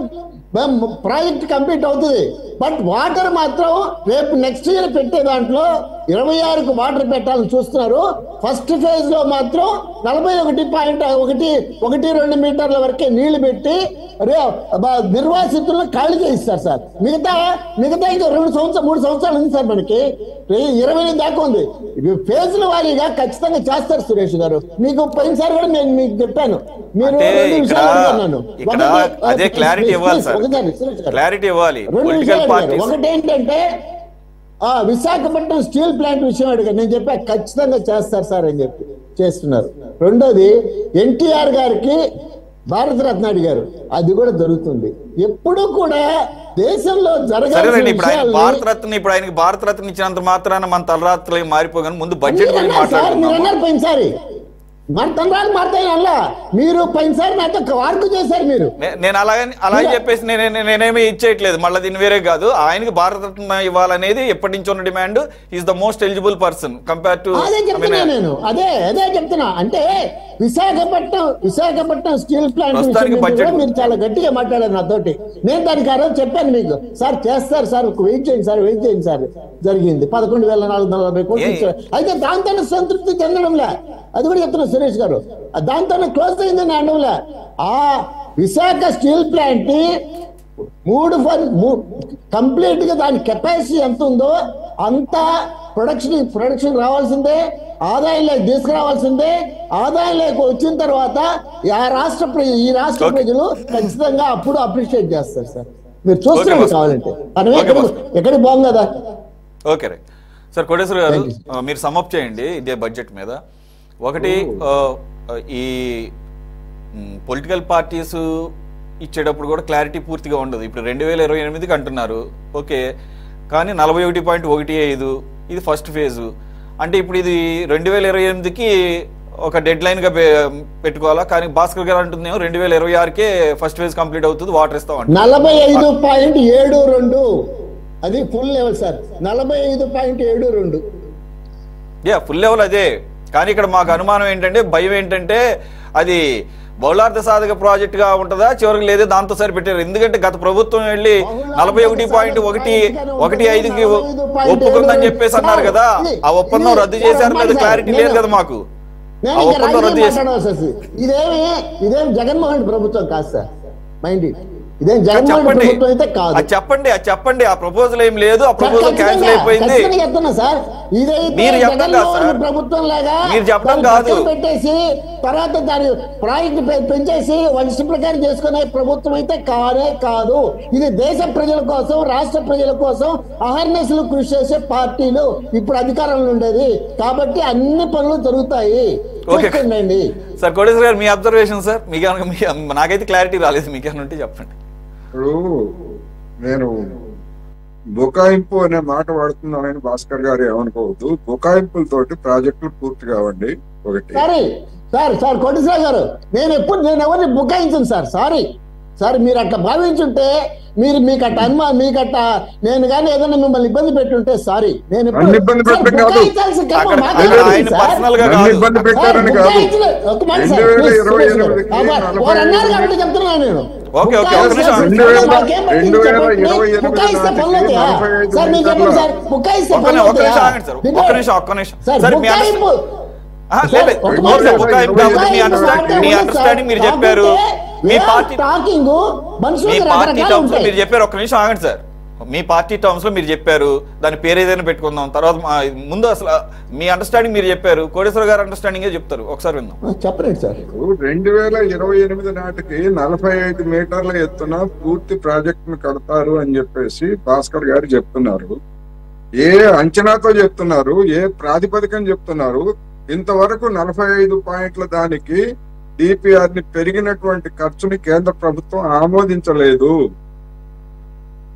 ప్రాజెక్ట్ కంప్లీట్ అవుతుంది. బట్ వాటర్ మాత్రం రేపు నెక్స్ట్ ఇయర్ పెట్టే దాంట్లో 26కు వాటర్ పెట్టాలని చూస్తున్నారు. ఫస్ట్ ఫేజ్ లో మాత్రం 41.12 మీటర్ల వరకే నీళ్లు పెట్టి నిర్వాసితులను ఖాళీ చేయిస్తారు సార్. మిగతా ఇంకా 3 సంవత్సరాలు ఉంది సార్, మనకి 28 దాకా ఉంది. ఫేజ్ల వారీగా ఖచ్చితంగా చేస్తారు సురేష్ గారు. మీకు పోయినసారి కూడా నేను మీకు చెప్పాను, మీరు ఒకటేంటంటే విశాఖపట్నం స్టీల్ ప్లాంట్ విషయం అడిగారు, నేను చెప్పా ఖచ్చితంగా చేస్తారు సార్ అని చెప్పి చేస్తున్నారు. రెండోది ఎన్టీఆర్ గారికి భారతరత్న అడిగారు, అది కూడా జరుగుతుంది. ఎప్పుడు కూడా దేశంలో జరగాలి. ఇప్పుడు ఆయనకి భారతరత్న ఇచ్చినంత మాత్రాన మన తలరాత్రులు మారిపోగానే ముందు బడ్జెట్ పోయినసారి మరి తనరాలు మారుతాయి అలా మీరు పోయినసారి నాతో వార్కు చేశారు మీరు. నేను అలాగే చెప్పేసి నేనేమి ఇచ్చేయట్లేదు. మళ్ళీ దీని వేరే కాదు, ఆయనకి భారతరత్న ఇవ్వాలనేది ఎప్పటి నుంచి ఉన్న demand. Is the most eligible person compare to. అదే చెప్తున్నా నేను, అదే చెప్తున్నా. అంటే విశాఖపట్నం స్టీల్ ప్లాంట్ మీరు చాలా గట్టిగా మాట్లాడారు నాతోటి. నేను దానికి ఆ రోజు చెప్పాను మీకు, సార్ చేస్తారు సార్, వెయిట్ చేయండి సార్ జరిగింది 11,440 కోట్లు. అయితే దాంతో సంతృప్తి చెందడంలే, అది కూడా చెప్తున్నా సురేష్ గారు, దాంతో క్లోజ్ అయిందని అనడంలే. ఆ విశాఖ స్టీల్ ప్లాంట్ ని కంప్లీట్ గా దాని కెపాసిటీ ఎంత ఉందో అంత ప్రొడక్షన్ రావాల్సిందే, ఆదాయంలోకి తీసుకురావాల్సిందే. ఆదాయంలోకి వచ్చిన తర్వాత ఈ రాష్ట్ర ప్రజలు ఖచ్చితంగా అప్పుడు అప్రిషియేట్ చేస్తారు సార్. మీరు చూస్తున్నారు కావాలంటే మనం ఎక్కడికి బాగుంది కదా. Okay right sir. కోటేశ్వర గారు, మీరు సమ్అప్ చేయండి ఇదే బడ్జెట్ మీద. ఒకటి, ఈ పొలిటికల్ పార్టీస్ ఇచ్చేటప్పుడు కూడా క్లారిటీ పూర్తిగా ఉండదు. ఇప్పుడు 2028కి అంటున్నారు, ఓకే, కానీ 41.15 ఇది ఫస్ట్ ఫేజు. అంటే ఇప్పుడు ఇది 2028కి ఒక డెడ్ లైన్ గా పెట్టుకోవాలా? కానీ భాస్కర్ గారు అంటుందేమో 2026కే ఫస్ట్ ఫేజ్ కంప్లీట్ అవుతుంది, వాటర్ ఇస్తాం. 45.72 అది full level sir. 45.72 full level అదే. కానీ ఇక్కడ మాకు అనుమానం ఏంటంటే, భయం ఏంటంటే, అది బహుళార్థ సాధక ప్రాజెక్ట్ గా ఉంటుందా చివరికి, లేదా దాంతో సరిపెట్టారు. ఎందుకంటే గత ప్రభుత్వం వెళ్ళి 41.15కి ఒప్పుకుందని చెప్పేసి అన్నారు కదా, ఆ ఒప్పందం రద్దు చేశారు లేదా క్లారిటీ లేదు కదా మాకు. ఆ ఒప్పందం రద్దు చేశారు. ఇదేం జగన్మోహన్ రెడ్డి ప్రభుత్వం కాదు సార్, మైండ్ ఇదేం జగన్మోహన్ రెడ్డి ప్రభుత్వం అయితే కాదు. చెప్పండి ఆ ప్రపోజల్ ఏం లేదు, ఆ ప్రపోజల్ క్యాన్సిల్ అయిపోయింది. చెప్తున్నా సార్, మీరు జగన్మోహన్ ప్రభుత్వం లాగా మీరు చెప్పడం కాదు, పెట్టేసి తర్వాత దాని ప్రాజెక్ట్ పెంచేసి వంశ ప్రకారం చేసుకునే ప్రభుత్వం అయితే కాదు. ఇది దేశ ప్రజల కోసం, రాష్ట్ర ప్రజల కోసం అహర్నిశలు కృషి చేసే పార్టీలు ఇప్పుడు అధికారంలో ఉండేది. కాబట్టి అన్ని పనులు జరుగుతాయి. చూడండి సార్. కోటేశ్వర గారు, మీ అబ్జర్వేషన్ సార్. నాకైతే క్లారిటీ రాలేదు, మీకేమైనా ఉంటే చెప్పండి. ఇప్పుడు నేను బుకాయింపు అనే మాట వాడుతున్నానని భాస్కర్ గారు ఏమనుకోవద్దు. బుకాయింపులతోటి ప్రాజెక్టులు పూర్తి కావండి. ఒకటి సార్ కోటేశ్వర గారు, నేను ఎవరిని బుకాయించను సార్. సార్ మీరు అట్లా భావించుంటే, మీకు అట్ట నేను కానీ ఏదైనా మిమ్మల్ని ఇబ్బంది పెట్టుంటే సారీ. నేను ఇబ్బంది పెట్టారని కాదు, చెప్తున్నా నేను. మీరు చెప్పారు, మీ పార్టీ టర్మ్స్ లో మీరు చెప్పారు. ఒక్క నిమిషం ఆగండి సార్. మీ పార్టీ టర్మ్స్ లో మీరు చెప్పారు, దాని పేరు ఏదైనా పెట్టుకుందాం, తర్వాత ముందు అసలు మీ అండర్స్టాండింగ్ మీరు చెప్పారు. కోటేశ్వర గారు అండర్స్టాండింగ్ చెప్తారు, ఒకసారి విందాం. చెప్పండి సార్. 2028 నాటికి 45 మీటర్ల ఎత్తున పూర్తి ప్రాజెక్ట్ ను కడతారు అని చెప్పేసి భాస్కర్ గారు చెప్తున్నారు. ఏ అంచనాతో చెప్తున్నారు, ఏ ప్రాతిపదికన చెప్తున్నారు? ఇంతవరకు 45 పాయింట్ల దానికి డిపిఆర్ ని పెరిగినటువంటి ఖర్చుని కేంద్ర ప్రభుత్వం ఆమోదించలేదు.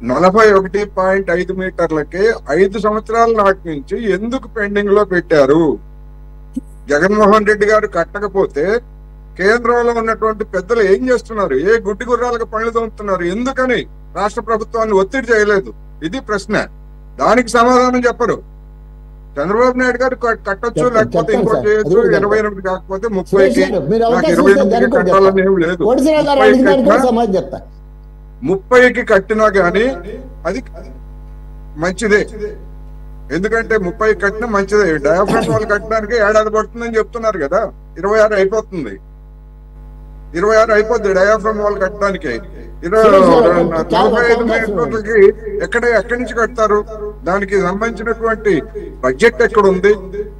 41.5 మీటర్లకే 5 సంవత్సరాల నాటి నుంచి ఎందుకు పెండింగ్ లో పెట్టారు? జగన్మోహన్ రెడ్డి గారు కట్టకపోతే కేంద్రంలో ఉన్నటువంటి పెద్దలు ఏం చేస్తున్నారు? ఏ గుడ్డి గుర్రాలకు పనులు తోముతున్నారు? ఎందుకని రాష్ట్ర ప్రభుత్వాన్ని ఒత్తిడి చేయలేదు? ఇది ప్రశ్న. దానికి సమాధానం చెప్పరు. చంద్రబాబు నాయుడు గారు కట్టొచ్చు, లేకపోతే ఇంకోటి చేయొచ్చు. 28 కాకపోతే 30కి, నాకు 28కి కట్టాలని ఏం లేదు. 30కి కట్టినా గానీ అది మంచిదే. ఎందుకంటే 30 కట్టినా మంచిదే. డయాఫ్రామ్ వాళ్ళు కట్టడానికి ఏడాది పడుతుందని చెప్తున్నారు కదా. 26 అయిపోతుంది. 26 అయిపోద్ది డయాఫ్రామ్ వాళ్ళు కట్టడానికి. 45 మీటర్లకి ఎక్కడి నుంచి కడతారు? దానికి సంబంధించినటువంటి బడ్జెట్ ఎక్కడ ఉంది?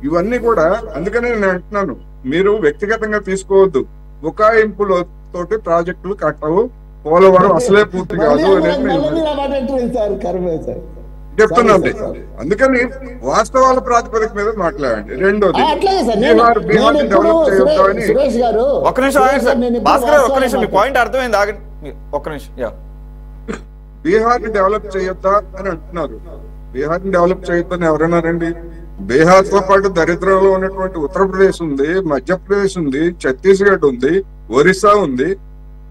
ఇవన్నీ కూడా అందుకనే నేను అంటున్నాను, మీరు వ్యక్తిగతంగా తీసుకోవద్దు. బుకాయింపులతోటి ప్రాజెక్టులు కట్టవు. పోలవరం అసలే పూర్తి కాదు అనేది చెప్తున్నాండి. అందుకని వాస్తవాల ప్రాతిపదిక మీద మాట్లాడండి. రెండోది, బీహార్ డెవలప్ చేయొద్దని. ఒక్క నిమిషం భాస్కర్ గారు, ఒక్క నిమిషం, మీ పాయింట్ అర్థమైంది, ఆగండి ఒక్క నిమిషం. బీహార్ ని డెవలప్ చేయొద్దా అని అంటున్నారు. బీహార్ ని డెవలప్ చేయొద్దని ఎవరన్నారండి? బీహార్ తో పాటు దరిద్రంలో ఉన్నటువంటి ఉత్తరప్రదేశ్ ఉంది, మధ్యప్రదేశ్ ఉంది, ఛత్తీస్గఢ్ ఉంది, ఒరిస్సా ఉంది.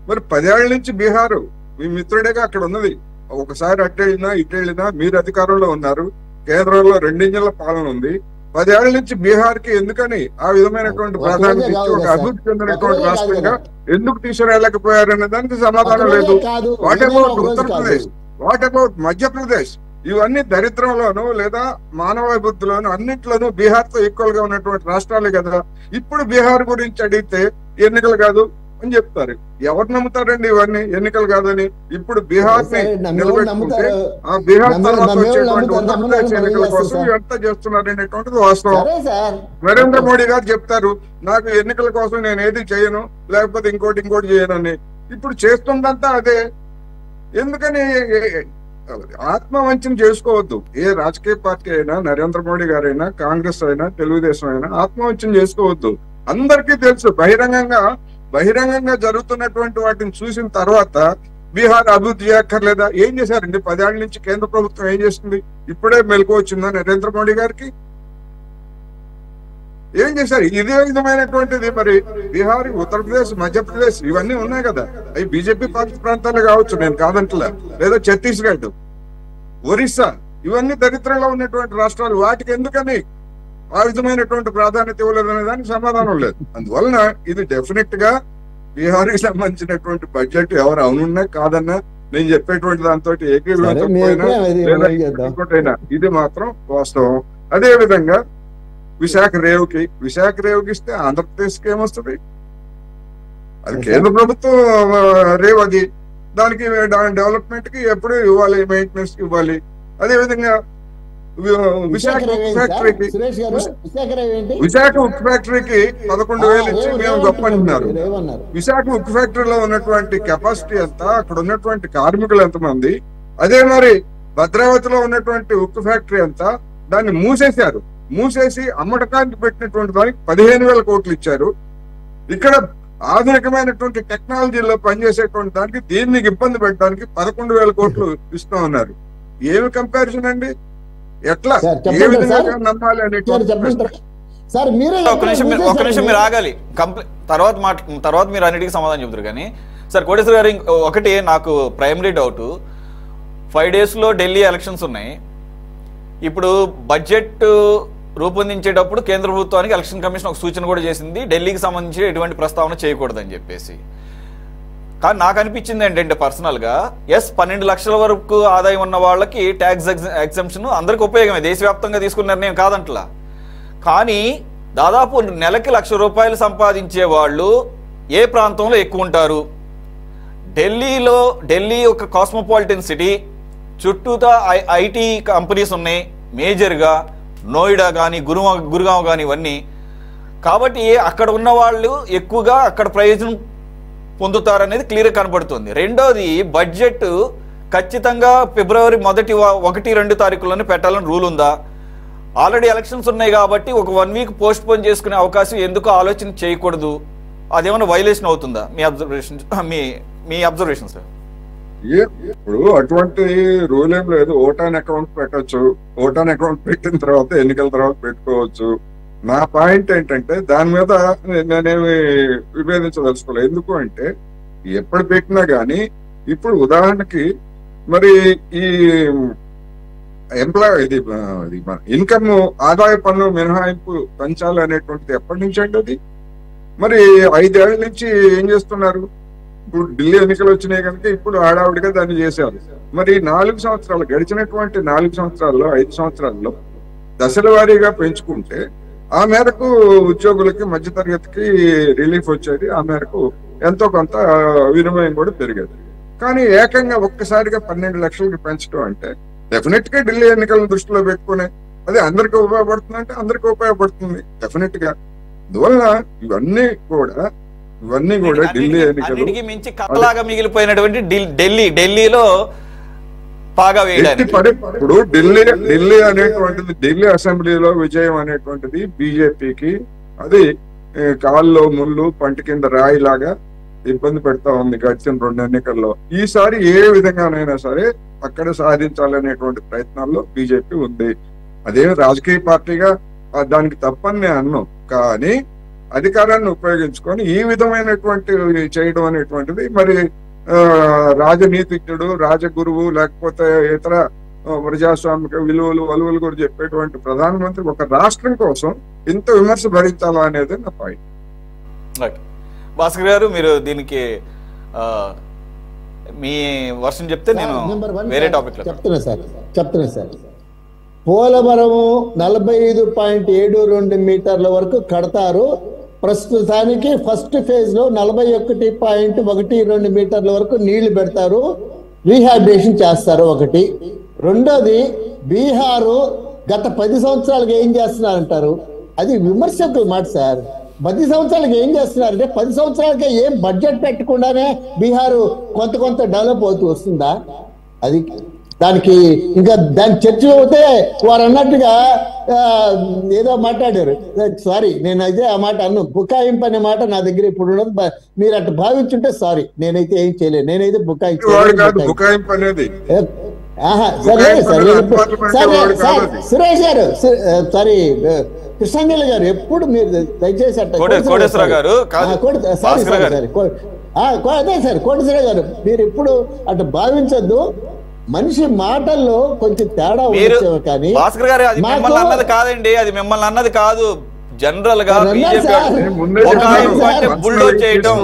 మరి 10 ఏళ్ల నుంచి బీహార్ మీ మిత్రుడేగా అక్కడ ఉన్నది. ఒకసారి అటు వెళ్ళినా ఇటు వెళ్ళినా మీరు అధికారంలో ఉన్నారు. కేంద్రంలో 2 ఇంజన్ల పాలన ఉంది. 10 ఏళ్ల నుంచి బీహార్ కి ఎందుకని ఆ విధమైనటువంటి ప్రాధాన్యత ఇచ్చి ఒక అభివృద్ధి చెందినటువంటి రాష్ట్రంగా ఎందుకు తీసుకురాలేకపోయారనే దానికి సమాధానం లేదు. What about Uttar Pradesh, what about Madhya Pradesh? ఇవన్నీ దరిద్రంలోనూ లేదా మానవ అభివృద్ధిలోనూ అన్నింటిలోనూ బీహార్ తో ఈక్వల్ గా ఉన్నటువంటి రాష్ట్రాలే కదా. ఇప్పుడు బీహార్ గురించి అడిగితే ఎన్నికలు కాదు అని చెప్తారు. ఎవరు నమ్ముతారండి ఇవన్నీ ఎన్నికలు కాదని? ఇప్పుడు బీహార్ ని నిలబెట్టుకుంటే ఆ బీహార్ తర్వాత వచ్చేటువంటి ఉత్తరప్రదేశ్ ఎన్నికల కోసం ఎంత చేస్తున్నారు అనేటువంటిది వాస్తవం. నరేంద్ర మోడీ గారు చెప్తారు, నాకు ఎన్నికల కోసం నేను ఏది చేయను, లేకపోతే ఇంకోటి చేయనని. ఇప్పుడు చేస్తుందంతా అదే. ఎందుకని ఆత్మవంచన చేసుకోవద్దు. ఏ రాజకీయ పార్టీ అయినా, నరేంద్ర మోడీ గారైనా, కాంగ్రెస్ అయినా, తెలుగుదేశం అయినా ఆత్మవంచన చేసుకోవద్దు. అందరికీ తెలుసు బహిరంగంగా జరుగుతున్నటువంటి వాటిని చూసిన తర్వాత బీహార్ అభివృద్ధి చేయక్కర్లేదా? ఏం చేశారండి 10 ఏళ్ల నుంచి కేంద్ర ప్రభుత్వం ఏం చేస్తుంది? ఇప్పుడే మెలకు వచ్చిందా నరేంద్ర మోడీ గారికి? ఏం చేశారు? ఇదే విధమైనటువంటిది మరి బీహార్, ఉత్తరప్రదేశ్, మధ్యప్రదేశ్ ఇవన్నీ ఉన్నాయి కదా. అవి బీజేపీ పాలిత ప్రాంతాలు కావచ్చు, నేను కాదంటలే. లేదా ఛత్తీస్గఢ్, ఒరిస్సా ఇవన్నీ దరిద్రంలో ఉన్నటువంటి రాష్ట్రాలు. వాటికి ఎందుకని ఆ విధమైనటువంటి ప్రాధాన్యత ఇవ్వలేదు అనే దానికి సమాధానం లేదు. అందువలన ఇది డెఫినెట్ గా బీహార్ కి సంబంధించినటువంటి బడ్జెట్ ఎవరు అవునున్నా కాదన్నా నేను చెప్పేటువంటి దాంతో ఏకీభవించకపోయినా ఇది మాత్రం వాస్తవం. అదే విధంగా విశాఖ రేవుకి ఇస్తే ఆంధ్రప్రదేశ్కి ఏమొస్తుంది? అది కేంద్ర ప్రభుత్వం రేవు, అది దానికి డెవలప్మెంట్ కి ఎప్పుడు ఇవ్వాలి, మెయింటెనెన్స్ కి ఇవ్వాలి. అదే విధంగా విశాఖ ఉక్కు ఫ్యాక్టరీకి 11,000 ఇచ్చి మేము గొప్ప అంటున్నారు. విశాఖ ఉక్కు ఫ్యాక్టరీలో ఉన్నటువంటి కెపాసిటీ ఎంత, అక్కడ ఉన్నటువంటి కార్మికులు ఎంతమంది? అదే మరి భద్రావతిలో ఉన్నటువంటి ఉక్కు ఫ్యాక్టరీ ఎంత? దాన్ని మూసేసి అమ్మటకానికి పెట్టినటువంటి దానికి 15,000 కోట్లు ఇచ్చారు. ఇక్కడ ఆధునికమైనటువంటి టెక్నాలజీలో పనిచేసేటువంటి దానికి దీనికి ఇబ్బంది పెట్టడానికి 11,000 కోట్లు ఇస్తూ ఉన్నారు. ఏమి కంపారిజన్ అండి? ఎట్లా ఏ విధంగా నమ్మాలి అనేటువంటి ఒక్క నిమిషం మీరు ఆగాలి. తర్వాత మీరు అన్నిటికీ సమాధానం చెబుతారు. కానీ సార్ కోటేశ్వర గారు, ఒకటి నాకు ప్రైమరీ డౌట్, 5 డేస్లో ఢిల్లీ ఎలక్షన్స్ ఉన్నాయి. ఇప్పుడు బడ్జెట్ రూపొందించేటప్పుడు కేంద్ర ప్రభుత్వానికి ఎలక్షన్ కమిషన్ ఒక సూచన కూడా చేసింది, ఢిల్లీకి సంబంధించి ఎటువంటి ప్రస్తావన చేయకూడదని చెప్పేసి. కానీ నాకు అనిపించింది ఏంటంటే పర్సనల్గా 12 లక్షల వరకు ఆదాయం ఉన్న వాళ్ళకి ట్యాక్స్ ఎగ్జంప్షన్ అందరికి ఉపయోగమే, దేశవ్యాప్తంగా తీసుకున్న నిర్ణయం కాదంటలా. కానీ దాదాపు నెలకి 1,00,000 రూపాయలు సంపాదించే వాళ్ళు ఏ ప్రాంతంలో ఎక్కువ ఉంటారు? ఢిల్లీ ఒక కాస్మోపాలిటన్ సిటీ, చుట్టూతా ఐటీ కంపెనీస్ ఉన్నాయి మేజర్గా, నోయిడా కానీ గురుగావ్ కానీ ఇవన్నీ. కాబట్టి అక్కడ ఉన్న వాళ్ళు ఎక్కువగా అక్కడ ప్రయోజనం పొందుతారనేది క్లియర్గా కనబడుతుంది. రెండోది, బడ్జెట్ ఖచ్చితంగా ఫిబ్రవరి 1, 2 తారీఖుల్లోనే పెట్టాలని రూల్ ఉందా? ఆల్రెడీ ఎలక్షన్స్ ఉన్నాయి కాబట్టి ఒక 1 వీక్ పోస్ట్ పోన్ చేసుకునే అవకాశం ఎందుకు ఆలోచన చేయకూడదు? అదేమన్నా వైలేషన్ అవుతుందా? మీ అబ్జర్వేషన్ సార్. ఇప్పుడు అటువంటి రూల్ ఏం లేదు. ఓటాన్ అకౌంట్ పెట్టచ్చు, ఓటాన్ అకౌంట్ పెట్టిన తర్వాత ఎన్నికల తర్వాత పెట్టుకోవచ్చు. నా పాయింట్ ఏంటంటే దాని మీద నేనేమి విభేదించదలుచుకోలేదు. ఎందుకు అంటే ఎప్పుడు పెట్టినా గానీ ఇప్పుడు ఉదాహరణకి మరి ఈ ఇది ఇన్కమ్ ఆదాయ పన్ను మినహాయింపు పెంచాలి అనేటువంటిది ఎప్పటి నుంచి అండి? అది మరి 5 ఏళ్ల నుంచి ఏం చేస్తున్నారు? ఇప్పుడు ఢిల్లీ ఎన్నికలు వచ్చినాయి కనుక ఇప్పుడు హడావుడిగా దాన్ని చేశారు. మరి 4 సంవత్సరాలు గడిచినటువంటి 4 సంవత్సరాల్లో 5 సంవత్సరాల్లో దశల వారీగా పెంచుకుంటే ఆ మేరకు ఉద్యోగులకి, మధ్యతరగతికి రిలీఫ్ వచ్చేది. ఆ మేరకు ఎంతో కొంత వినిమయం కూడా పెరిగేది. కానీ ఏకంగా ఒక్కసారిగా 12 లక్షలకి పెంచడం అంటే డెఫినెట్ గా ఢిల్లీ ఎన్నికలను దృష్టిలో పెట్టుకునే అది అందరికీ ఉపయోగపడుతుంది అంటే అందరికీ ఉపయోగపడుతుంది డెఫినెట్ గా. అందువల్ల ఇవన్నీ కూడా ఢిల్లీ ఎన్నికలు మించి కథలాగా మిగిలిపోయినటువంటి ఢిల్లీలో బాగా ఇప్పుడు ఢిల్లీ అనేటువంటిది, ఢిల్లీ అసెంబ్లీలో విజయం అనేటువంటిది బీజేపీకి అది కాల్లో ముళ్ళు పంటి కింద రాయి లాగా ఇబ్బంది పెడతా ఉంది గడిచిన 2 ఎన్నికల్లో. ఈసారి ఏ విధంగానైనా సరే అక్కడ సాధించాలనేటువంటి ప్రయత్నాల్లో బీజేపీ ఉంది. అదేమి రాజకీయ పార్టీగా దానికి తప్పని నేను అన్నాను. కానీ అధికారాన్ని ఉపయోగించుకొని ఈ విధమైనటువంటి చేయడం అనేటువంటిది మరి రాజనీతిజ్ఞుడు, రాజగురువు, లేకపోతే ఇతర ప్రజాస్వామిక విలువలు కూడా చెప్పేటువంటి ప్రధానమంత్రి ఒక రాష్ట్రం కోసం ఇంత విమర్శ భరించాలా అనేది నా పాయింట్. భాస్కర్ గారు, మీరు దీనికి మీ వర్షం చెప్తే నేను వేరే టాపిక్ చెప్తున్నా సార్. పోలవరము 45.72 మీటర్ల వరకు కడతారు. ప్రస్తుతానికి ఫస్ట్ ఫేజ్ లో 41.12 మీటర్ల వరకు నీళ్లు పెడతారు, రీహాబిలిటేషన్ చేస్తారు. ఒకటి. రెండోది, బీహారు గత 10 సంవత్సరాలుగా ఏం చేస్తున్నారంటారు. అది విమర్శకుల మాట సార్. 10 సంవత్సరాలకి ఏం చేస్తున్నారంటే 10 సంవత్సరాలకే ఏం బడ్జెట్ పెట్టకుండానే బీహారు కొంత డెవలప్ అవుతూ వస్తుందా? అది దానికి ఇంకా దాని చర్చ అవుతే వారు అన్నట్టుగా ఏదో మాట్లాడారు. సారీ, నేను అయితే ఆ మాట అన్ను. బుకాయింపు అనే మాట నా దగ్గర ఇప్పుడు ఉండదు. మీరు అట్లా భావించుంటే సారీ, నేనైతే ఏం చేయలేదు. నేనైతే బుకాయింపు అనేది సురేష్ గారు, సారీ కృష్ణంజలి గారు, ఎప్పుడు మీరు దయచేసి అదే సార్ కోటేశ్వర గారు, మీరు ఎప్పుడు అటు భావించద్దు. మనిషి మాటల్లో కొంచెం తేడా ఉండొచ్చు. కానీ భాస్కర్ గారు, అది మిమ్మల్ని అన్నది కాదండి, అది మిమ్మల్ని అన్నది కాదు. జనరల్ గా బుల్డోజ్ చేయడం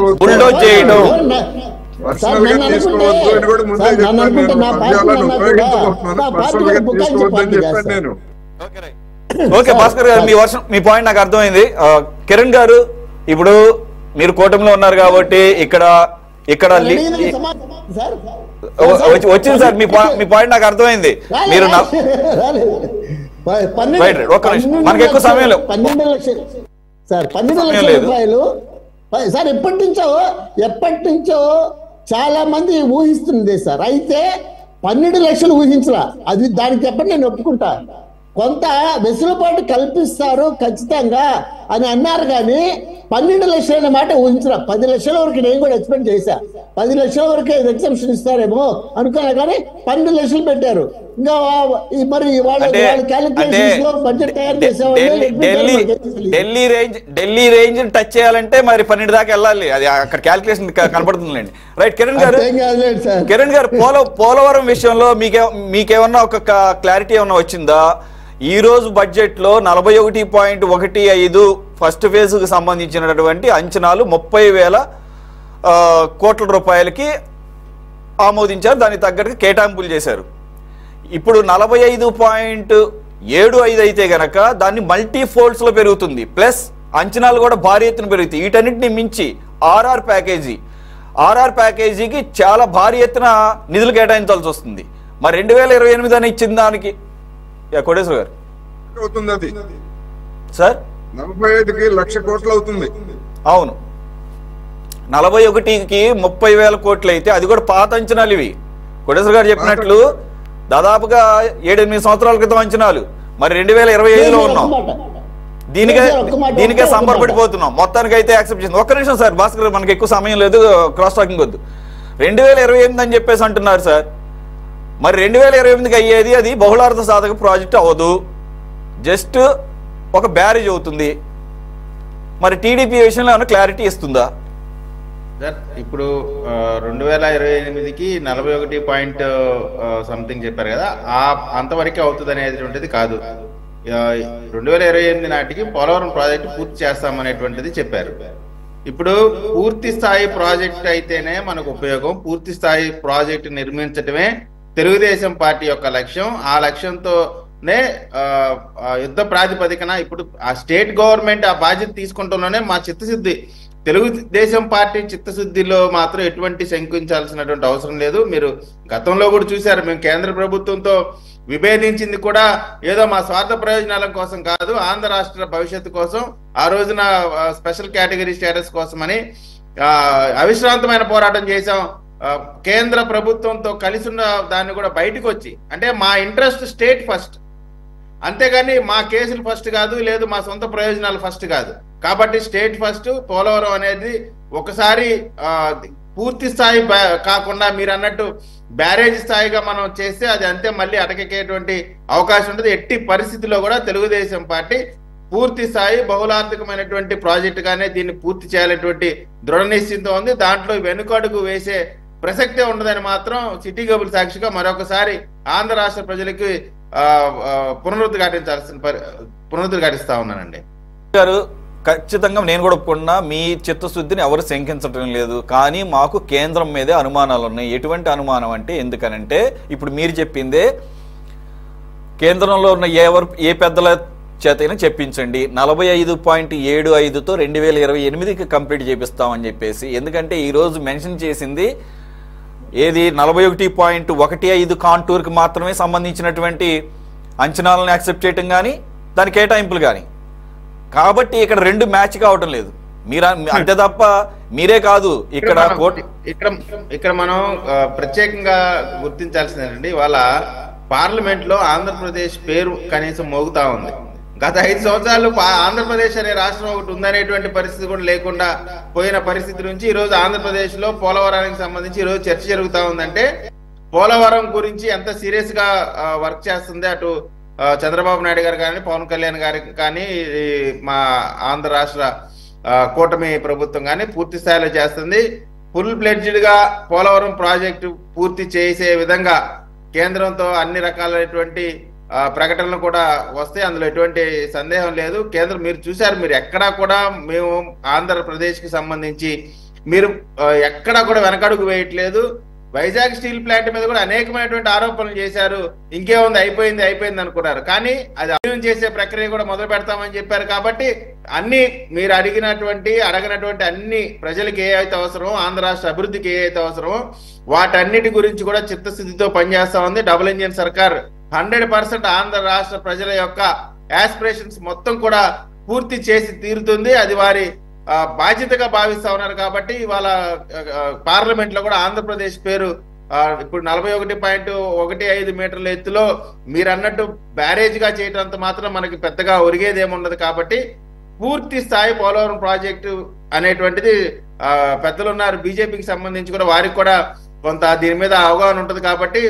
ఓకే. భాస్కర్ గారు, మీ పాయింట్ నాకు అర్థమైంది. కిరణ్ గారు, ఇప్పుడు మీరు కూటమిలో ఉన్నారు కాబట్టి ఇక్కడ వచ్చింది సార్. మీ పాయింట్ నాకు అర్థమైంది. మీరు ఒక్క నిమిషం, మనకి ఎక్కువ సమయం లేదు. 12 లక్షలు సార్, 12 లక్షల రూపాయలు సార్ ఎప్పటి నుంచో చాలా మంది ఊహిస్తుంది సార్. అయితే 12 లక్షలు ఊహించరా, అది దానికి చెప్పండి, నేను ఒప్పుకుంటా. కొంత వెసులుబాటు కల్పిస్తారు ఖచ్చితంగా అని అన్నారు. కానీ 12 లక్షలు అనే మాట ఊహించరా. 10 లక్షల వరకు నేను కూడా ఎక్స్పెక్ట్ చేశా. 10 లక్షల వరకు ఎగ్జామ్షన్ ఇస్తారేమో అనుకున్నా, కానీ 12 లక్షలు పెట్టారు. ఇంకా మరి బడ్జెట్ తయారు ఢిల్లీ రేంజ్ టచ్ చేయాలంటే మరి 12 దాకా వెళ్ళాలి. అది అక్కడ క్యాలిక్యులేషన్ కనపడుతుందండి. రైట్. కిరణ్ గారు, పోలవరం విషయంలో మీకేమన్నా ఒక క్లారిటీ ఏమన్నా వచ్చిందా? ఈ రోజు బడ్జెట్ లో 41.15 ఫస్ట్ ఫేజ్ కు సంబంధించినటువంటి అంచనాలు 30,000 కోట్ల రూపాయలకి ఆమోదించారు. దానికి తగ్గట్టుగా కేటాయింపులు చేశారు. ఇప్పుడు 45.75 అయితే గనక దాన్ని మల్టీ ఫోల్డ్స్ లో పెరుగుతుంది. ప్లస్ అంచనాలు కూడా భారీ ఎత్తున పెరుగుతాయి. వీటన్నిటిని మించి ఆర్ఆర్ ప్యాకేజీకి చాలా భారీ ఎత్తున నిధులు కేటాయించాల్సి వస్తుంది. మరి 2028 అని ఇచ్చిన దానికి కోటేశ్వర గారు అవుతుంది అది సార్ 45కి 1,00,000 కోట్లు అవుతుంది. అవును, 41కి 30,000 కోట్లు అయితే అది కూడా పాత అంచనాలు. ఇవి కోటేశ్వర గారు చెప్పినట్లు దాదాపుగా 7-8 సంవత్సరాల క్రితం అంచనాలు. మరి 2025లో ఉన్నాం. దీనికే సంబరపడిపోతున్నాం. మొత్తానికి అయితే యాక్సెప్ట్ చేసింది. ఒక్క నిమిషం సార్ భాస్కర్ గారు, మనకి ఎక్కువ సమయం లేదు, క్రాస్ టాకింగ్ వద్దు. 2028 అని చెప్పేసి అంటున్నారు సార్. మరి 2028కి అయ్యేది అది బహుళార్థ సాధక ప్రాజెక్ట్ అవ్వదు, జస్ట్ ఒక బ్యారేజ్ అవుతుంది. మరి టీడీపీ విషయంలో ఏమైనా క్లారిటీ ఇస్తుందా సార్? ఇప్పుడు 2028కి 41 సంథింగ్ చెప్పారు కదా, అంతవరకే అవుతుంది అనేటువంటిది కాదు. 2028 నాటికి పోలవరం ప్రాజెక్టు పూర్తి చేస్తామనేటువంటిది చెప్పారు. ఇప్పుడు పూర్తి స్థాయి ప్రాజెక్ట్ అయితేనే మనకు ఉపయోగం. పూర్తి స్థాయి ప్రాజెక్టు నిర్మించటమే తెలుగుదేశం పార్టీ యొక్క లక్ష్యం. ఆ లక్ష్యంతోనే యుద్ధ ప్రాతిపదికన ఇప్పుడు ఆ స్టేట్ గవర్నమెంట్ ఆ బాధ్యత తీసుకుంటూనే మా చిత్తశుద్ధి, తెలుగుదేశం పార్టీ చిత్తశుద్ధిలో మాత్రం ఎటువంటి శంకించాల్సినటువంటి అవసరం లేదు. మీరు గతంలో కూడా చూశారు, మేము కేంద్ర ప్రభుత్వంతో విభేదించింది కూడా ఏదో మా స్వార్థ ప్రయోజనాల కోసం కాదు, ఆంధ్ర రాష్ట్ర భవిష్యత్తు కోసం, ఆ రోజున స్పెషల్ కేటగిరీ స్టేటస్ కోసమని అవిశ్రాంతమైన పోరాటం చేశాం. కేంద్ర ప్రభుత్వంతో కలిసి ఉన్న దాన్ని కూడా బయటకు వచ్చి, అంటే మా ఇంట్రెస్ట్ స్టేట్ ఫస్ట్, అంతేగాని మా కేసులు ఫస్ట్ కాదు, లేదు మా సొంత ప్రయోజనాలు ఫస్ట్ కాదు. కాబట్టి స్టేట్ ఫస్ట్, పోలవరం అనేది ఒకసారి పూర్తి స్థాయి కాకుండా మీరు అన్నట్టు బ్యారేజ్ స్థాయిగా మనం చేస్తే అది అంతే మళ్ళీ అటకెక్కేటువంటి అవకాశం ఉంటుంది. ఎట్టి పరిస్థితుల్లో కూడా తెలుగుదేశం పార్టీ పూర్తి స్థాయి బహుళార్థకమైనటువంటి ప్రాజెక్టుగానే దీన్ని పూర్తి చేయాలనేటువంటి దృఢ నిశ్చయంతో ఉంది. దాంట్లో వెనుకడుగు వేసే ప్రసక్తే ఉండదని మాత్రం సిటీ కేబుల్ సాక్షిగా మరొకసారి ఆంధ్ర రాష్ట్ర ప్రజలకి పునరుద్ఘాటిస్తా ఉన్నానండి గారు. ఖచ్చితంగా నేను కూడా ఒప్పుకున్నా, మీ చిత్తశుద్ధిని ఎవరు శంకించడం లేదు, కానీ మాకు కేంద్రం మీదే అనుమానాలు ఉన్నాయి. ఎటువంటి అనుమానం అంటే, ఎందుకనంటే ఇప్పుడు మీరు చెప్పిందే కేంద్రంలో ఉన్న ఏ పెద్దల చేతైనా చెప్పించండి 45.75తో 2028కి కంప్లీట్ చేపిస్తామని చెప్పేసి. ఎందుకంటే ఈరోజు మెన్షన్ చేసింది ఏది 41.15 కాంటూర్కి మాత్రమే సంబంధించినటువంటి అంచనాలను యాక్సెప్ట్ చేయటం కానీ దాని కేటాయింపులు కానీ. కాబట్టి ఇక్కడ రెండు మ్యాచ్ కావటం లేదు. మీరు అంతే తప్ప మీరే కాదు ఇక్కడ మనం ప్రత్యేకంగా గుర్తించాల్సిందేనండి. వాళ్ళ పార్లమెంట్ లో ఆంధ్రప్రదేశ్ పేరు కనీసం మోగుతా ఉంది. గత 5 సంవత్సరాలు ఆంధ్రప్రదేశ్ అనే రాష్ట్రం ఒకటి ఉందనేటువంటి పరిస్థితి కూడా లేకుండా పోయిన పరిస్థితి నుంచి ఈ రోజు ఆంధ్రప్రదేశ్ లో పోలవరానికి సంబంధించి ఈ రోజు చర్చ జరుగుతా ఉందంటే పోలవరం గురించి ఎంత సీరియస్ గా వర్క్ చేస్తుంది అటు చంద్రబాబు నాయుడు గారు కానీ పవన్ కళ్యాణ్ గారికి కానీ మా ఆంధ్ర రాష్ట్ర కూటమి ప్రభుత్వం కానీ పూర్తి స్థాయిలో చేస్తుంది. ఫుల్ ఫ్లెడ్జ్డ్ గా పోలవరం ప్రాజెక్టు పూర్తి చేసే విధంగా కేంద్రంతో అన్ని రకాలైనటువంటి ప్రకటనలు కూడా వస్తే అందులో ఎటువంటి సందేహం లేదు. కేంద్రం మీరు చూశారు, మీరు ఎక్కడా కూడా మేము ఆంధ్రప్రదేశ్ కి సంబంధించి మీరు ఎక్కడా కూడా వెనకడుగు వేయట్లేదు. వైజాగ్ స్టీల్ ప్లాంట్ మీద కూడా అనేకమైనటువంటి ఆరోపణలు చేశారు. ఇంకేముంది, అయిపోయింది అనుకున్నారు. కానీ అది అభివృద్ధి చేసే ప్రక్రియ కూడా మొదలు పెడతామని చెప్పారు. కాబట్టి అన్ని మీరు అడగనటువంటి అన్ని ప్రజలకు ఏ అయితే అవసరమో, ఆంధ్ర రాష్ట్ర అభివృద్ధికి ఏ అయితే అవసరమో వాటన్నిటి గురించి కూడా చిత్తశుద్ధితో పనిచేస్తా ఉంది డబుల్ ఇంజిన్ సర్కార్. 100% ఆంధ్ర రాష్ట్ర ప్రజల యొక్క యాస్పిరేషన్స్ మొత్తం కూడా పూర్తి చేసి తీరుతుంది. అది వారి బాధ్యతగా భావిస్తా ఉన్నారు. కాబట్టి ఇవాళ పార్లమెంట్ లో కూడా ఆంధ్రప్రదేశ్ పేరు ఇప్పుడు 41.15 మీటర్ల ఎత్తులో మీరు అన్నట్టు బ్యారేజ్ గా చేయటంత మాత్రం మనకి పెద్దగా ఒరిగేదేముండదు. కాబట్టి పూర్తి స్థాయి పోలవరం ప్రాజెక్టు అనేటువంటిది పెద్దలు ఉన్నారు బీజేపీకి సంబంధించి కూడా, వారికి కూడా కొంత దీని మీద అవగాహన ఉంటుంది. కాబట్టి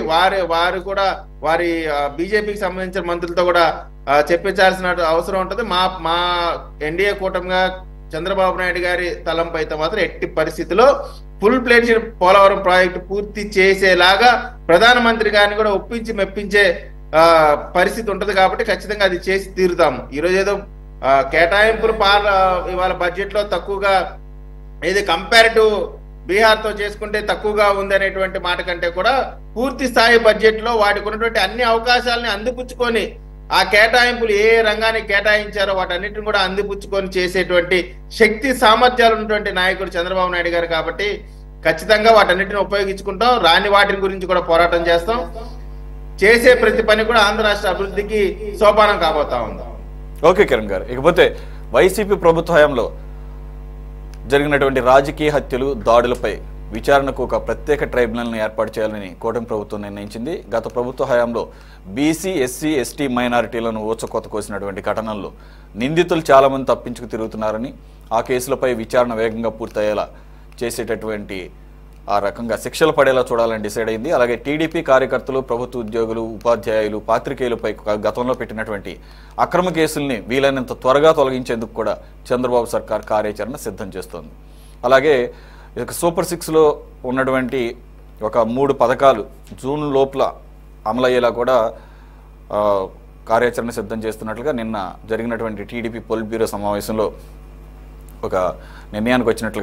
వారు కూడా వారి బీజేపీకి సంబంధించిన మంత్రులతో కూడా చెప్పించాల్సిన అవసరం ఉంటుంది. మా ఎన్డీఏ కూటమిగా చంద్రబాబు నాయుడు గారి తలంపు అయితే మాత్రం ఎట్టి పరిస్థితిలో ఫుల్ ఫ్లెడ్జ్డ్ పోలవరం ప్రాజెక్టు పూర్తి చేసేలాగా ప్రధానమంత్రి గారిని కూడా ఒప్పించి మెప్పించే పరిస్థితి ఉంటుంది. కాబట్టి ఖచ్చితంగా అది చేసి తీరుతాము. ఈరోజు ఏదో కేటాయింపులు ఇవాళ బడ్జెట్ లో తక్కువగా ఏది కంపేర్ టు బీహార్ తో చేసుకుంటే తక్కువగా ఉంది అనేటువంటి మాట కంటే కూడా పూర్తి స్థాయి బడ్జెట్ లో వాటికి ఉన్నటువంటి అన్ని అవకాశాలని అందిపుచ్చుకొని ఆ కేటాయింపులు ఏ రంగానికి కేటాయించారో వాటన్నిటిని కూడా అందిపుచ్చుకొని చేసేటువంటి శక్తి సామర్థ్యాలు ఉన్నటువంటి నాయకుడు చంద్రబాబు నాయుడు గారు. కాబట్టి ఖచ్చితంగా వాటన్నిటిని ఉపయోగించుకుంటాం. రాని వాటిని గురించి కూడా పోరాటం చేస్తాం. చేసే ప్రతి పని కూడా ఆంధ్ర రాష్ట్ర అభివృద్ధికి సోపానం కాబోతా ఉంది. ఓకే కిరణ్ గారు, ఇకపోతే వైసీపీ ప్రభుత్వ హయాంలో జరిగినటువంటి రాజకీయ హత్యలు, దాడులపై విచారణకు ఒక ప్రత్యేక ట్రైబ్యునల్ని ఏర్పాటు చేయాలని కూటమి ప్రభుత్వం నిర్ణయించింది. గత ప్రభుత్వ హయాంలో బీసీ, ఎస్సీ, ఎస్టీ మైనారిటీలను ఊచకోత కోసినటువంటి ఘటనల్లో నిందితులు చాలామంది తప్పించుకు తిరుగుతున్నారని, ఆ కేసులపై విచారణ వేగంగా పూర్తయ్యేలా చేసేటటువంటి ఆ రకంగా శిక్షలు పడేలా చూడాలని డిసైడ్ అయింది. అలాగే టీడీపీ కార్యకర్తలు, ప్రభుత్వ ఉద్యోగులు, ఉపాధ్యాయులు, పాత్రికేయులపై గతంలో పెట్టినటువంటి అక్రమ కేసుల్ని వీలైనంత త్వరగా తొలగించేందుకు కూడా చంద్రబాబు సర్కార్ కార్యాచరణ సిద్ధం చేస్తోంది. అలాగే సూపర్ 6లో ఉన్నటువంటి ఒక 3 పథకాలు జూన్ లోపల అమలయ్యేలా కూడా కార్యాచరణ సిద్ధం చేస్తున్నట్లుగా నిన్న జరిగినటువంటి టీడీపీ పొలిట్ బ్యూరో సమావేశంలో ఒక నిర్ణయానికి వచ్చినట్లుగా